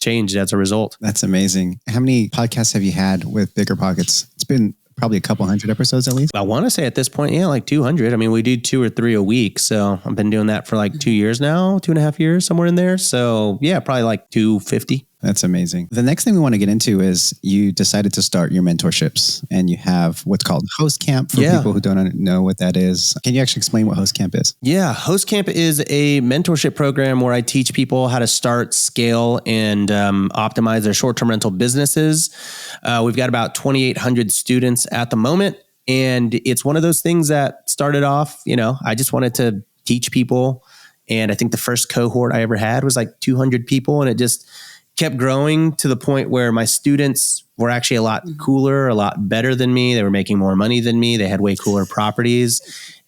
changed as a result. That's amazing. How many podcasts have you had with Bigger Pockets? It's been probably a couple hundred episodes at least. I want to say at this point, like 200. I mean, we do 2 or 3 a week. So I've been doing that for like 2 years now, 2.5 years, somewhere in there. So probably like 250. That's amazing. The next thing we want to get into is you decided to start your mentorships and you have what's called Host Camp for people who don't know what that is. Can you actually explain what Host Camp is? Yeah. Host Camp is a mentorship program where I teach people how to start, scale, and optimize their short-term rental businesses. We've got about 2,800 students at the moment. And it's one of those things that started off, I just wanted to teach people. And I think the first cohort I ever had was like 200 people. And it just kept growing to the point where my students were actually a lot cooler, a lot better than me. They were making more money than me. They had way cooler properties.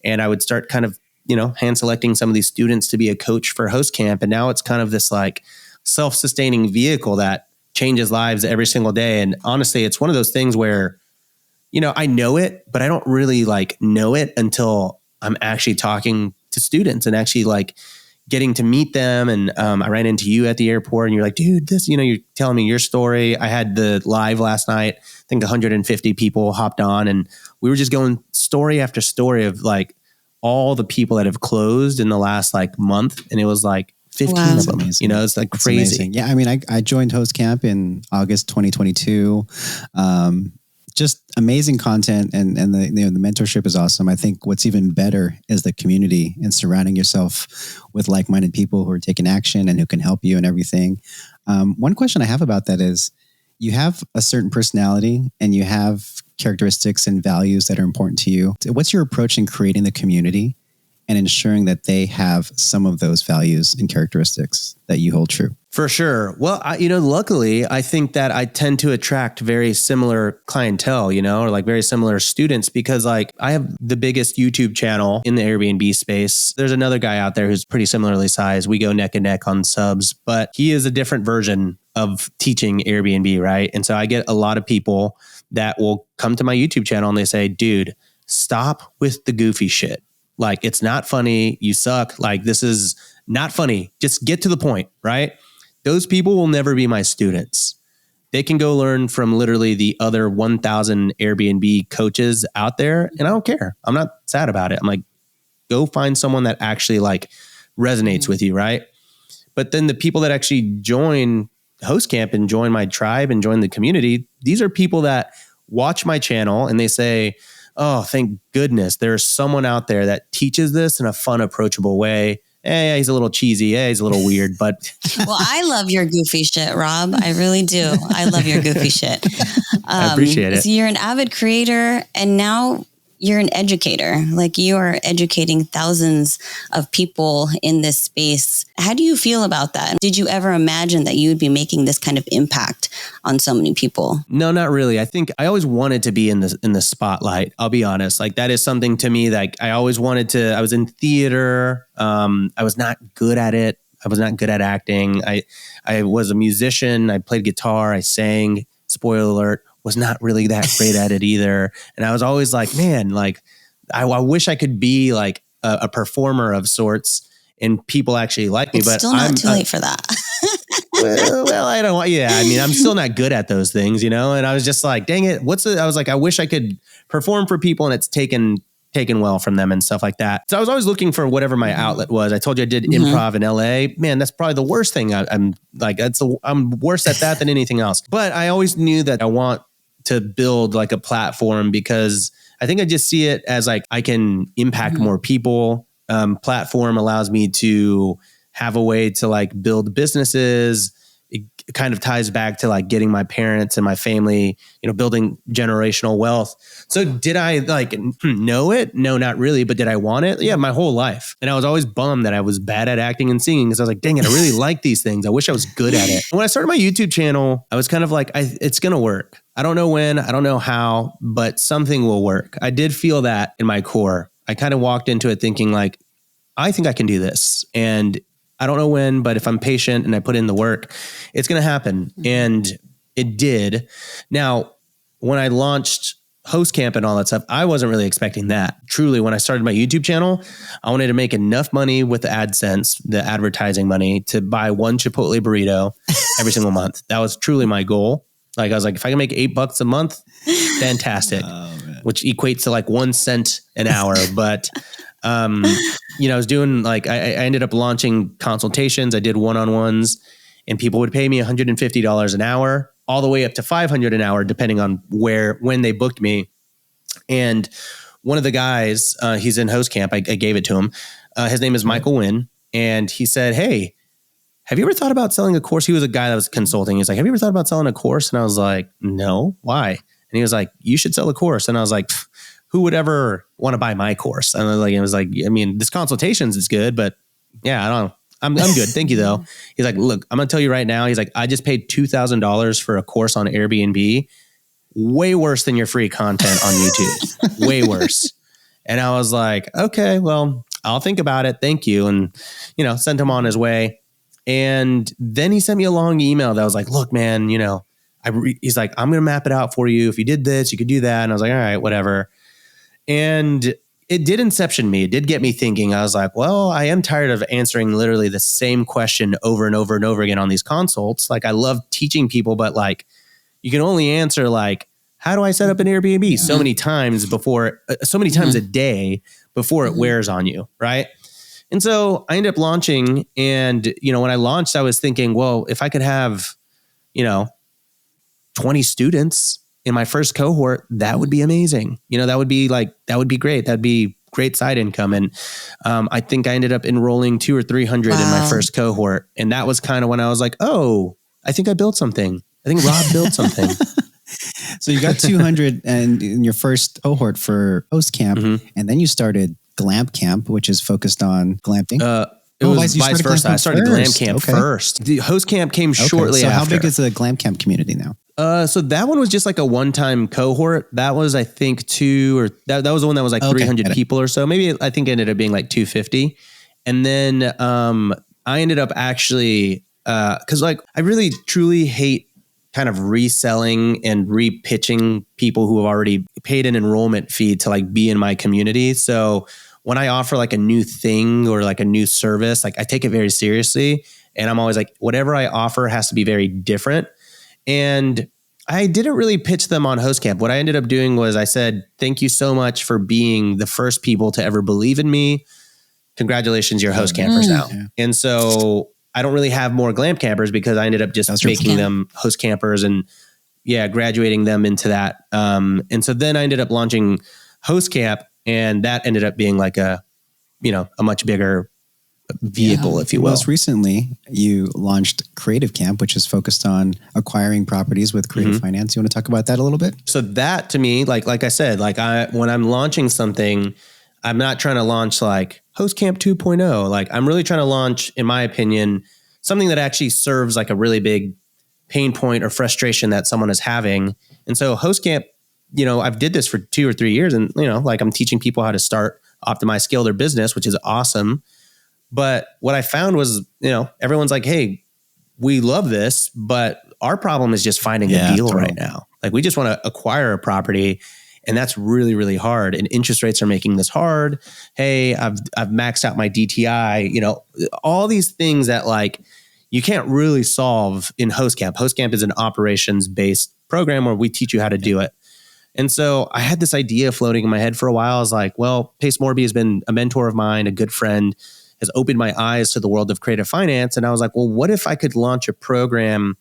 And I would start kind of, hand selecting some of these students to be a coach for Host Camp. And now it's kind of this like self-sustaining vehicle that changes lives every single day. And honestly, it's one of those things where, I know it, but I don't really like know it until I'm actually talking to students and actually like getting to meet them. And I ran into you at the airport and you're like, dude, this, you're telling me your story. I had the live last night. I think 150 people hopped on and we were just going story after story of like all the people that have closed in the last like month. And it was like 15 of them, it's like crazy. Amazing. Yeah. I mean, I joined Host Camp in August, 2022. Just amazing content and the mentorship is awesome. I think what's even better is the community and surrounding yourself with like-minded people who are taking action and who can help you and everything. One question I have about that is you have a certain personality and you have characteristics and values that are important to you. What's your approach in creating the community and ensuring that they have some of those values and characteristics that you hold true? For sure. Well, luckily, I think that I tend to attract very similar clientele, or like very similar students because like I have the biggest YouTube channel in the Airbnb space. There's another guy out there who's pretty similarly sized. We go neck and neck on subs, but he is a different version of teaching Airbnb, right? And so I get a lot of people that will come to my YouTube channel and they say, dude, stop with the goofy shit. Like, it's not funny. You suck. Like, this is not funny. Just get to the point, right? Those people will never be my students. They can go learn from literally the other 1,000 Airbnb coaches out there. And I don't care. I'm not sad about it. I'm like, go find someone that actually like resonates with you, right? But then the people that actually join Host Camp and join my tribe and join the community, these are people that watch my channel and they say, oh, thank goodness there's someone out there that teaches this in a fun, approachable way. Hey, he's a little cheesy. Hey, he's a little weird, but. Well, I love your goofy shit, Rob. I really do. I love your goofy shit. I appreciate it. So you're an avid creator and now you're an educator. Like you are educating thousands of people in this space. How do you feel about that? Did you ever imagine that you would be making this kind of impact on so many people? No, not really. I think I always wanted to be in the spotlight. I'll be honest. Like that is something to me that I always wanted to. I was in theater. I was not good at it. I was not good at acting. I was a musician. I played guitar. I sang. Spoiler alert. Was not really that great at it either. And I was always like, man, like I wish I could be like a performer of sorts and people actually like me. It's but still not too late for that. well, I don't want, I mean, I'm still not good at those things, And I was just like, dang it. I was like, I wish I could perform for people and it's taken well from them and stuff like that. So I was always looking for whatever my outlet was. I told you I did improv in LA. Man, that's probably the worst thing. I'm worse at that than anything else. But I always knew that I want to build like a platform because I think I just see it as like I can impact more people. platform allows me to have a way to like build businesses. It kind of ties back to like getting my parents and my family, building generational wealth. So did I like know it? No, not really. But did I want it? Yeah, my whole life. And I was always bummed that I was bad at acting and singing because I was like, dang it, I really like these things. I wish I was good at it. And when I started my YouTube channel, I was kind of like, it's going to work. I don't know when, I don't know how, but something will work. I did feel that in my core. I kind of walked into it thinking like, I think I can do this. And I don't know when, but if I'm patient and I put in the work, it's going to happen. And it did. Now, when I launched HostCamp and all that stuff, I wasn't really expecting that. Truly, when I started my YouTube channel, I wanted to make enough money with the AdSense, the advertising money, to buy one Chipotle burrito every single month. That was truly my goal. Like I was like, if I can make $8 a month, fantastic, which equates to like 1 cent an hour. But I was doing like, I ended up launching consultations. I did one-on-ones and people would pay me $150 an hour, all the way up to $500 an hour, depending on when they booked me. And one of the guys, he's in HostCamp. I gave it to him. His name is Michael Wynn. And he said, hey, have you ever thought about selling a course? He was a guy that was consulting. He's like, have you ever thought about selling a course? And I was like, no, why? And he was like, you should sell a course. And I was like, who would ever want to buy my course? And I was like, I mean, this consultations is good, but yeah, I'm good. Thank you though. He's like, look, I'm going to tell you right now. He's like, I just paid $2,000 for a course on Airbnb. Way worse than your free content on YouTube. Way worse. And I was like, okay, well, I'll think about it. Thank you. And, sent him on his way. And then he sent me a long email that was like, look, man, he's like, I'm going to map it out for you. If you did this, you could do that. And I was like, all right, whatever. And it did inception me. It did get me thinking. I was like, well, I am tired of answering literally the same question over and over and over again on these consults. Like I love teaching people, but like you can only answer like, how do I set up an Airbnb? Yeah. So many times a day before it wears on you. Right. And so I ended up launching, and, when I launched, I was thinking, well, if I could have, 20 students in my first cohort, that would be amazing. That would be great. That'd be great side income. And I think I ended up enrolling 200 or 300 in my first cohort. And that was kind of when I was like, oh, I think I built something. I think Rob built something. So you got 200 and in your first cohort for HostCamp, and then you started Glamp Camp, which is focused on glamping. It was vice versa. I started Glam Camp first. The HostCamp came shortly after. So how big is the Glam Camp community now? So that one was just like a one-time cohort. That was, I think, that was the one that was like 300 people or so. Maybe I think it ended up being like 250. And then I ended up actually, because like I really truly hate kind of reselling and repitching people who have already paid an enrollment fee to like be in my community. So when I offer like a new thing or like a new service, like I take it very seriously. And I'm always like, whatever I offer has to be very different. And I didn't really pitch them on HostCamp. What I ended up doing was I said, thank you so much for being the first people to ever believe in me. Congratulations, you're host campers now. Yeah. And so I don't really have more glam campers because I ended up just making them host campers and graduating them into that. And so then I ended up launching host camp, and that ended up being like a much bigger vehicle, if you will. Most recently, you launched Creative Camp, which is focused on acquiring properties with creative finance. You want to talk about that a little bit? So that to me, like I said, when I'm launching something, I'm not trying to launch like Host Camp 2.0. Like I'm really trying to launch, in my opinion, something that actually serves like a really big pain point or frustration that someone is having. And so Host Camp, I've did this for 2 or 3 years, and like I'm teaching people how to start, optimize, scale their business, which is awesome. But what I found was, everyone's like, hey, we love this, but our problem is just finding a deal right now. Like we just want to acquire a property, and that's really, really hard. And interest rates are making this hard. Hey, I've maxed out my DTI, all these things that like you can't really solve in Host Camp. Host Camp is an operations-based program where we teach you how to do it. And so I had this idea floating in my head for a while. I was like, well, Pace Morby has been a mentor of mine, a good friend, has opened my eyes to the world of creative finance. And I was like, well, what if I could launch a program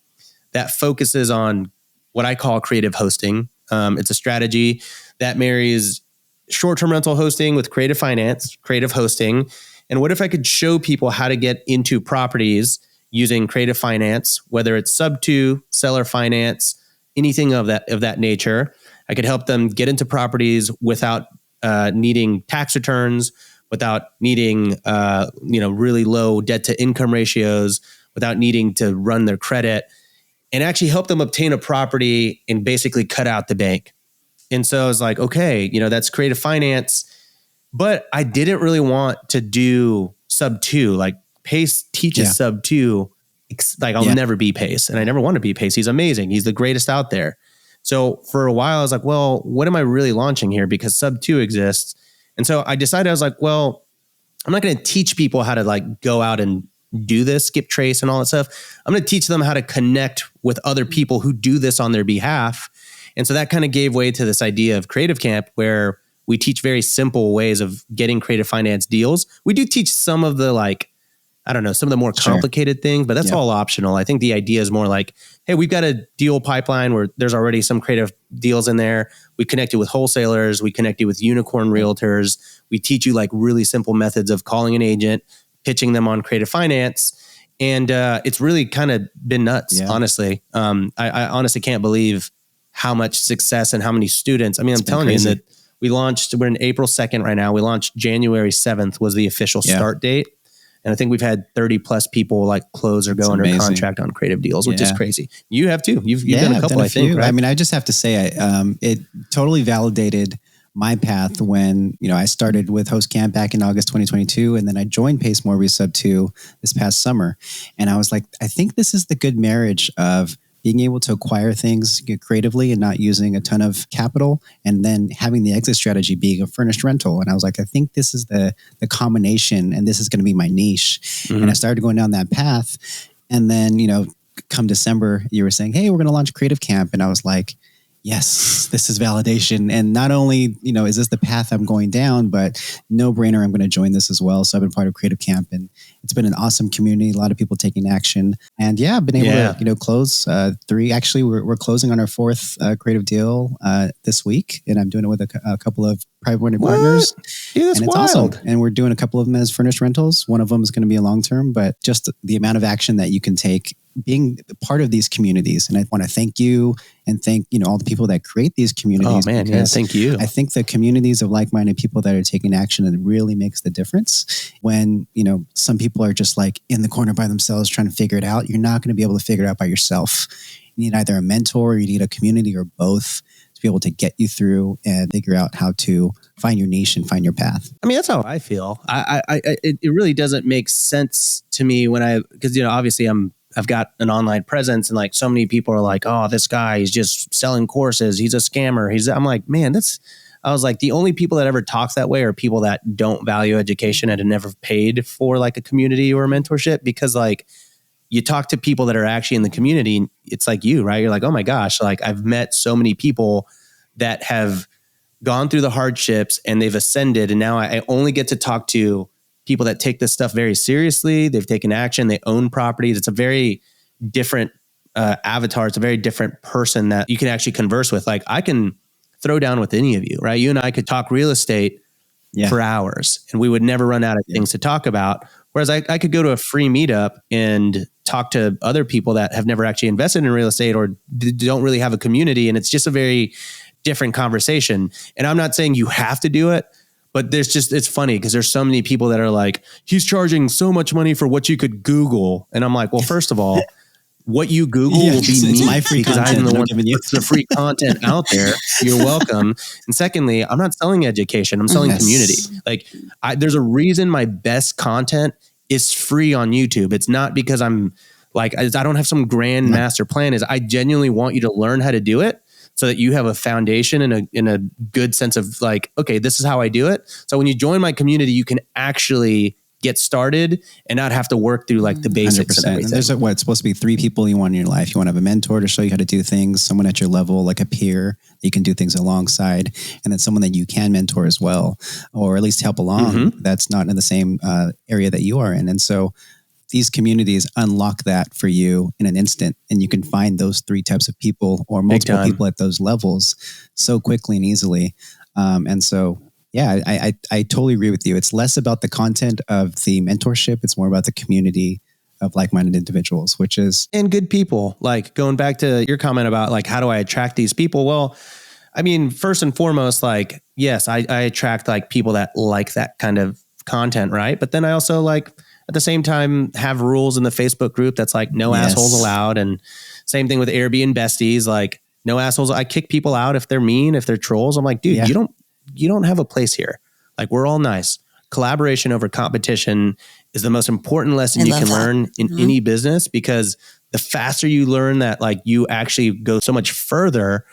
that focuses on what I call creative hosting? It's a strategy that marries short-term rental hosting with creative finance, creative hosting? And what if I could show people how to get into properties using creative finance, whether it's sub-2, seller finance, anything of that nature? I could help them get into properties without needing tax returns, without needing really low debt to income ratios, without needing to run their credit, and actually help them obtain a property and basically cut out the bank. And so I was like, okay, that's creative finance, but I didn't really want to do sub-2. Like Pace teaches sub-2. Like I'll never be Pace, and I never want to be Pace. He's amazing. He's the greatest out there. So for a while I was like, well, what am I really launching here? Because sub-2 exists. And so I decided, I was like, well, I'm not going to teach people how to like go out and do this, skip trace and all that stuff. I'm going to teach them how to connect with other people who do this on their behalf. And so that kind of gave way to this idea of Creative Camp, where we teach very simple ways of getting creative finance deals. We do teach some of the some of the more complicated things, but that's all optional. I think the idea is more like, hey, we've got a deal pipeline where there's already some creative deals in there. We connect you with wholesalers. We connect you with unicorn realtors. We teach you like really simple methods of calling an agent, pitching them on creative finance. And it's really kind of been nuts, honestly. I honestly can't believe how much success and how many students. I mean, I'm telling you that we're in April 2nd right now. We launched January 7th was the official start date. And I think we've had 30 plus people like close or go under contract on creative deals, which is crazy. You have too. You've done a couple, I think. Right? I mean, I just have to say, it totally validated my path when, I started with Host Camp back in August 2022, and then I joined Pace Mortgage Sub-2 this past summer. And I was like, I think this is the good marriage of being able to acquire things creatively and not using a ton of capital, and then having the exit strategy being a furnished rental. And I was like, I think this is the combination, and this is going to be my niche. Mm-hmm. And I started going down that path. And then, come December, you were saying, hey, we're going to launch Creative Camp. And I was like, yes, this is validation. And not only, is this the path I'm going down, but no brainer, I'm going to join this as well. So I've been part of Creative Camp, and it's been an awesome community. A lot of people taking action, and I've been able to, close 3. Actually, we're closing on our 4th creative deal this week, and I'm doing it with a couple of private money partners. Dude, that's and it's wild. Awesome. And we're doing a couple of them as furnished rentals. One of them is going to be a long-term, but just the amount of action that you can take being part of these communities. And I want to thank you and thank, all the people that create these communities. Oh man, thank you. I think the communities of like-minded people that are taking action, it really makes the difference. When, some people are just like in the corner by themselves trying to figure it out, you're not going to be able to figure it out by yourself. You need either a mentor, or you need a community, or both, to be able to get you through and figure out how to find your niche and find your path. I mean, that's how I feel. It really doesn't make sense to me because obviously I've got an online presence, and like so many people are like, oh, this guy, he's just selling courses. He's a scammer. I'm like, man, I was like, the only people that ever talk that way are people that don't value education and have never paid for like a community or a mentorship, because like you talk to people that are actually in the community, it's like you, right? You're like, oh my gosh, like I've met so many people that have gone through the hardships and they've ascended. And now I only get to talk to people that take this stuff very seriously. They've taken action. They own properties. It's a very different avatar. It's a very different person that you can actually converse with. Like I can throw down with any of you, right? You and I could talk real estate for hours, and we would never run out of things to talk about. Whereas I could go to a free meetup and talk to other people that have never actually invested in real estate or don't really have a community. And it's just a very different conversation. And I'm not saying you have to do it, but it's funny because there's so many people that are like, he's charging so much money for what you could Google. And I'm like, well, first of all, what you Google will be me, my free because content I'm the one that puts the free content out there. You're welcome. And secondly, I'm not selling education. I'm selling community. Like there's a reason my best content is free on YouTube. It's not because I'm like, I don't have some grand master plan. I genuinely want you to learn how to do it, so that you have a foundation and in a good sense of like, okay, this is how I do it. So when you join my community, you can actually get started and not have to work through like the basics 100%. And everything. And there's it's supposed to be 3 people you want in your life. You want to have a mentor to show you how to do things, someone at your level, like a peer that you can do things alongside, and then someone that you can mentor as well, or at least help along that's not in the same area that you are in. And so these communities unlock that for you in an instant, and you can find those 3 types of people or multiple people at those levels so quickly and easily. And so Yeah, I totally agree with you. It's less about the content of the mentorship. It's more about the community of like-minded individuals, which is... And good people. Like going back to your comment about like, how do I attract these people? Well, I mean, first and foremost, like, yes, I attract like people that like that kind of content, right? But then I also like at the same time have rules in the Facebook group that's like no assholes allowed. And same thing with Airbnb besties, like no assholes. I kick people out if they're mean, if they're trolls. I'm like, dude, you don't have a place here. Like we're all nice. Collaboration over competition is the most important lesson you can learn in any business, because the faster you learn that like you actually go so much further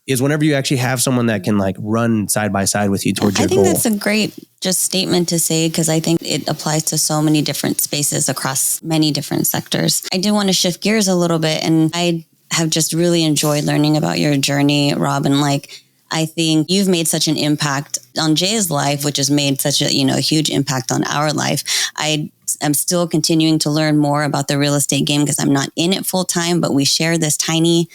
is whenever you actually have someone that can like run side by side with you towards your goal. I think that's a great just statement to say, because I think it applies to so many different spaces across many different sectors. I do want to shift gears a little bit, and I have just really enjoyed learning about your journey, Rob. And like, I think you've made such an impact on Jay's life, which has made such a, a huge impact on our life. I am still continuing to learn more about the real estate game because I'm not in it full time, but we share this tiny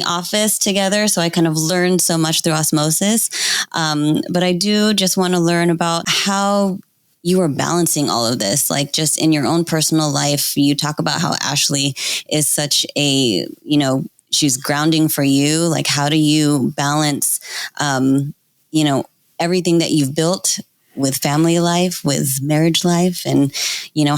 office together. So I kind of learned so much through osmosis. But I do just want to learn about how you are balancing all of this, like just in your own personal life. You talk about how Ashley is such a, she's grounding for you. Like, how do you balance, everything that you've built with family life, with marriage life? And,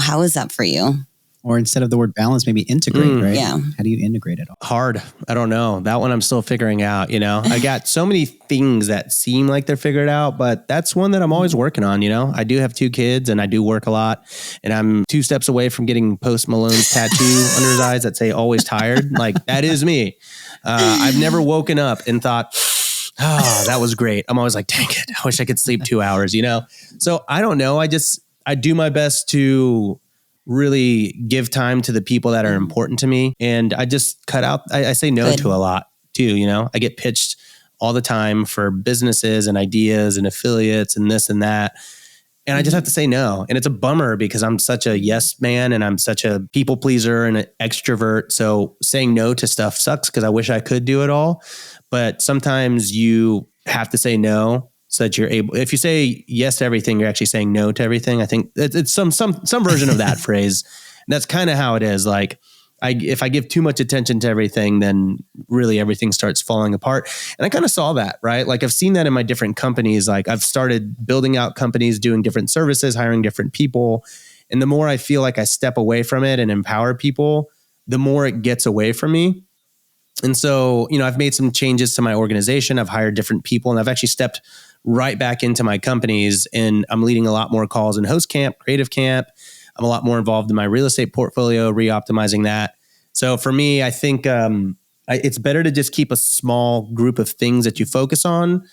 how is that for you? Or instead of the word balance, maybe integrate, right? Yeah. How do you integrate it all? Hard. I don't know. That one I'm still figuring out, I got so many things that seem like they're figured out, but that's one that I'm always working on, I do have 2 kids and I do work a lot, and I'm 2 steps away from getting Post Malone's tattoo under his eyes that say always tired. Like that is me. I've never woken up and thought, oh, that was great. I'm always like, dang it, I wish I could sleep 2 hours, So I don't know. I do my best to really give time to the people that are important to me. And I just cut out, I say no to a lot too, I get pitched all the time for businesses and ideas and affiliates and this and that. And I just have to say no. And it's a bummer because I'm such a yes man and I'm such a people pleaser and an extrovert. So saying no to stuff sucks because I wish I could do it all. But sometimes you have to say no so that you're able, if you say yes to everything, you're actually saying no to everything. I think it's some version of that phrase. And that's kind of how it is. Like if I give too much attention to everything, then really everything starts falling apart. And I kind of saw that, right? Like I've seen that in my different companies. Like I've started building out companies, doing different services, hiring different people. And the more I feel like I step away from it and empower people, the more it gets away from me. And so, I've made some changes to my organization. I've hired different people, and I've actually stepped right back into my companies, and I'm leading a lot more calls in host camp, creative camp. I'm a lot more involved in my real estate portfolio, re-optimizing that. So for me, I think it's better to just keep a small group of things that you focus on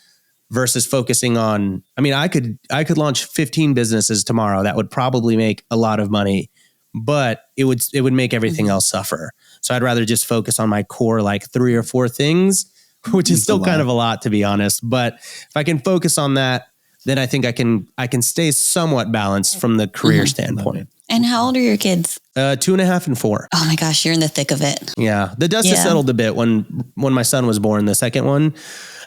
versus focusing on, I could launch 15 businesses tomorrow. That would probably make a lot of money, but it would make everything else suffer. So I'd rather just focus on my core, like 3 or 4 things, which is still kind of a lot, to be honest. But if I can focus on that, then I think I can stay somewhat balanced from the career standpoint. And how old are your kids? 2.5 and 4. Oh my gosh, you're in the thick of it. Yeah. The dust has settled a bit when my son was born. The second one,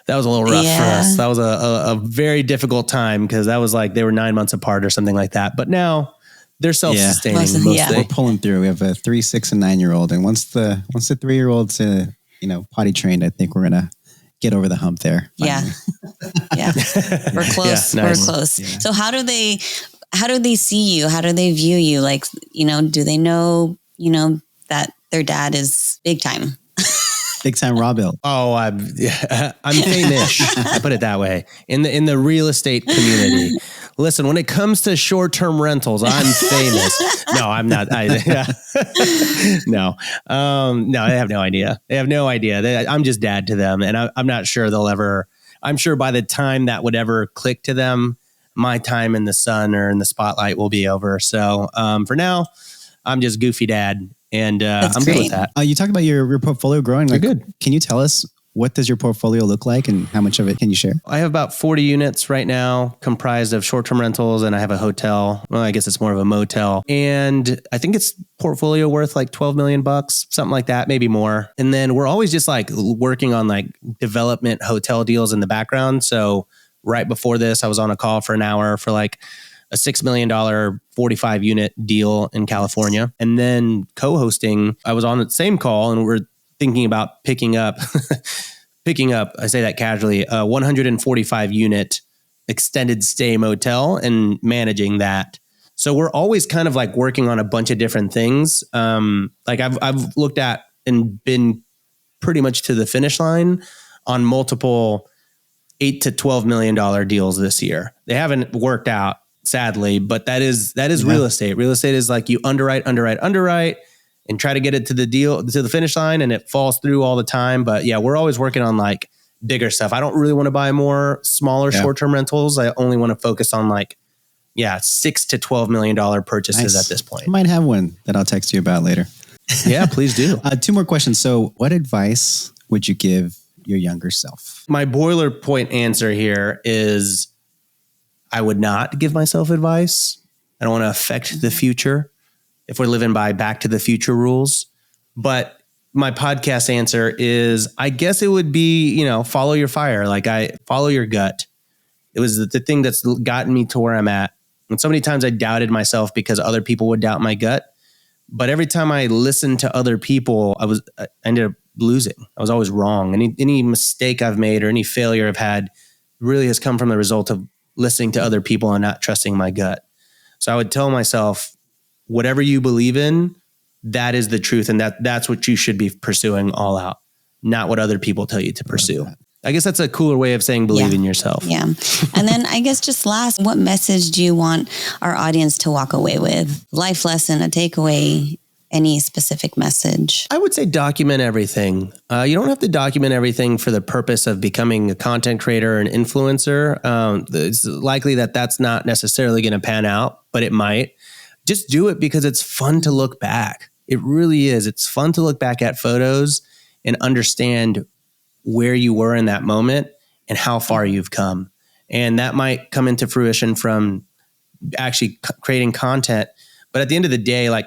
that was a little rough for us. That was a very difficult time because that was like they were 9 months apart or something like that. But now they're self-sustaining. Mostly. We're pulling through. We have a 3, 6, and 9-year-old. And once the 3-year-old's potty trained, I think we're gonna get over the hump there. Finally. Yeah. We're close. Nice. We're close. Yeah. So how do they see you? How do they view you? Like, do they know, that their dad is big time? Big time Robuilt. Oh, I'm famous. I put it that way. In the real estate community. Listen, when it comes to short-term rentals, I'm famous. No, I'm not. No, they have no idea. They have no idea. I'm just dad to them. And I'm not sure they'll ever, I'm sure by the time that would ever click to them, my time in the sun or in the spotlight will be over. So for now, I'm just goofy dad. And I'm good with that. You talked about your portfolio growing. Like, good. Can you tell us what does your portfolio look like and how much of it can you share? I have about 40 units right now comprised of short-term rentals, and I have a hotel. Well, I guess it's more of a motel. And I think it's portfolio worth like $12 million, something like that, maybe more. And then we're always just like working on like development hotel deals in the background. So right before this, I was on a call for an hour for like a $6 million 45 unit deal in California. And then co-hosting, I was on the same call and we're thinking about picking up, I say that casually, a 145 unit extended stay motel and managing that. So we're always kind of like working on a bunch of different things. Like I've looked at and been pretty much to the finish line on multiple $8 to $12 million deals this year. They haven't worked out, sadly, but that is real estate. Real estate is like you underwrite, and try to get it to the finish line, and it falls through all the time. But yeah, we're always working on like bigger stuff. I don't really want to buy more smaller short-term rentals. I only want to focus on like, $6 to $12 million purchases at this point. I might have one that I'll text you about later. Yeah, please do. 2 more questions. So what advice would you give your younger self? My boilerplate answer here is I would not give myself advice. I don't want to affect the future if we're living by Back to the Future rules. But my podcast answer is, I guess it would be, follow your fire. Like follow your gut. It was the thing that's gotten me to where I'm at. And so many times I doubted myself because other people would doubt my gut. But every time I listened to other people, I ended up losing. I was always wrong. Any mistake I've made or any failure I've had really has come from the result of listening to other people and not trusting my gut. So I would tell myself, whatever you believe in, that is the truth. And that's what you should be pursuing all out, not what other people tell you to pursue. I guess that's a cooler way of saying believe in yourself. Yeah. And then I guess just last, what message do you want our audience to walk away with? Life lesson, a takeaway, any specific message? I would say document everything. You don't have to document everything for the purpose of becoming a content creator or an influencer. It's likely that that's not necessarily going to pan out, but it might. Just do it because it's fun to look back. It really is. It's fun to look back at photos and understand where you were in that moment and how far you've come. And that might come into fruition from actually creating content. But at the end of the day, like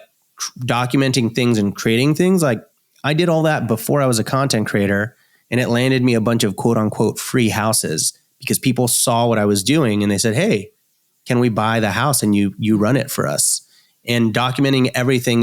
documenting things and creating things, like I did all that before I was a content creator, and it landed me a bunch of quote unquote free houses because people saw what I was doing and they said, hey, can we buy the house and you run it for us? And documenting everything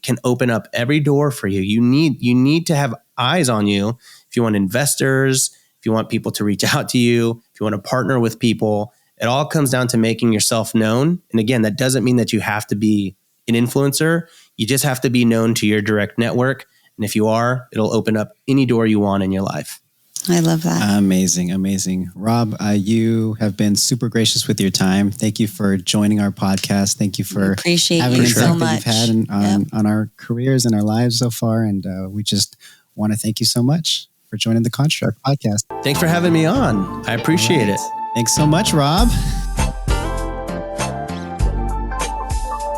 can open up every door for you. You need to have eyes on you. If you want investors, if you want people to reach out to you, if you want to partner with people, it all comes down to making yourself known. And again, that doesn't mean that you have to be an influencer. You just have to be known to your direct network. And if you are, it'll open up any door you want in your life. I love that. Amazing. Rob, you have been super gracious with your time. Thank you for joining our podcast. Thank you for having the impact that you've had on our careers and our lives so far. And we just want to thank you so much for joining the Construct podcast. Thanks for having me on. I appreciate it. Thanks so much, Rob.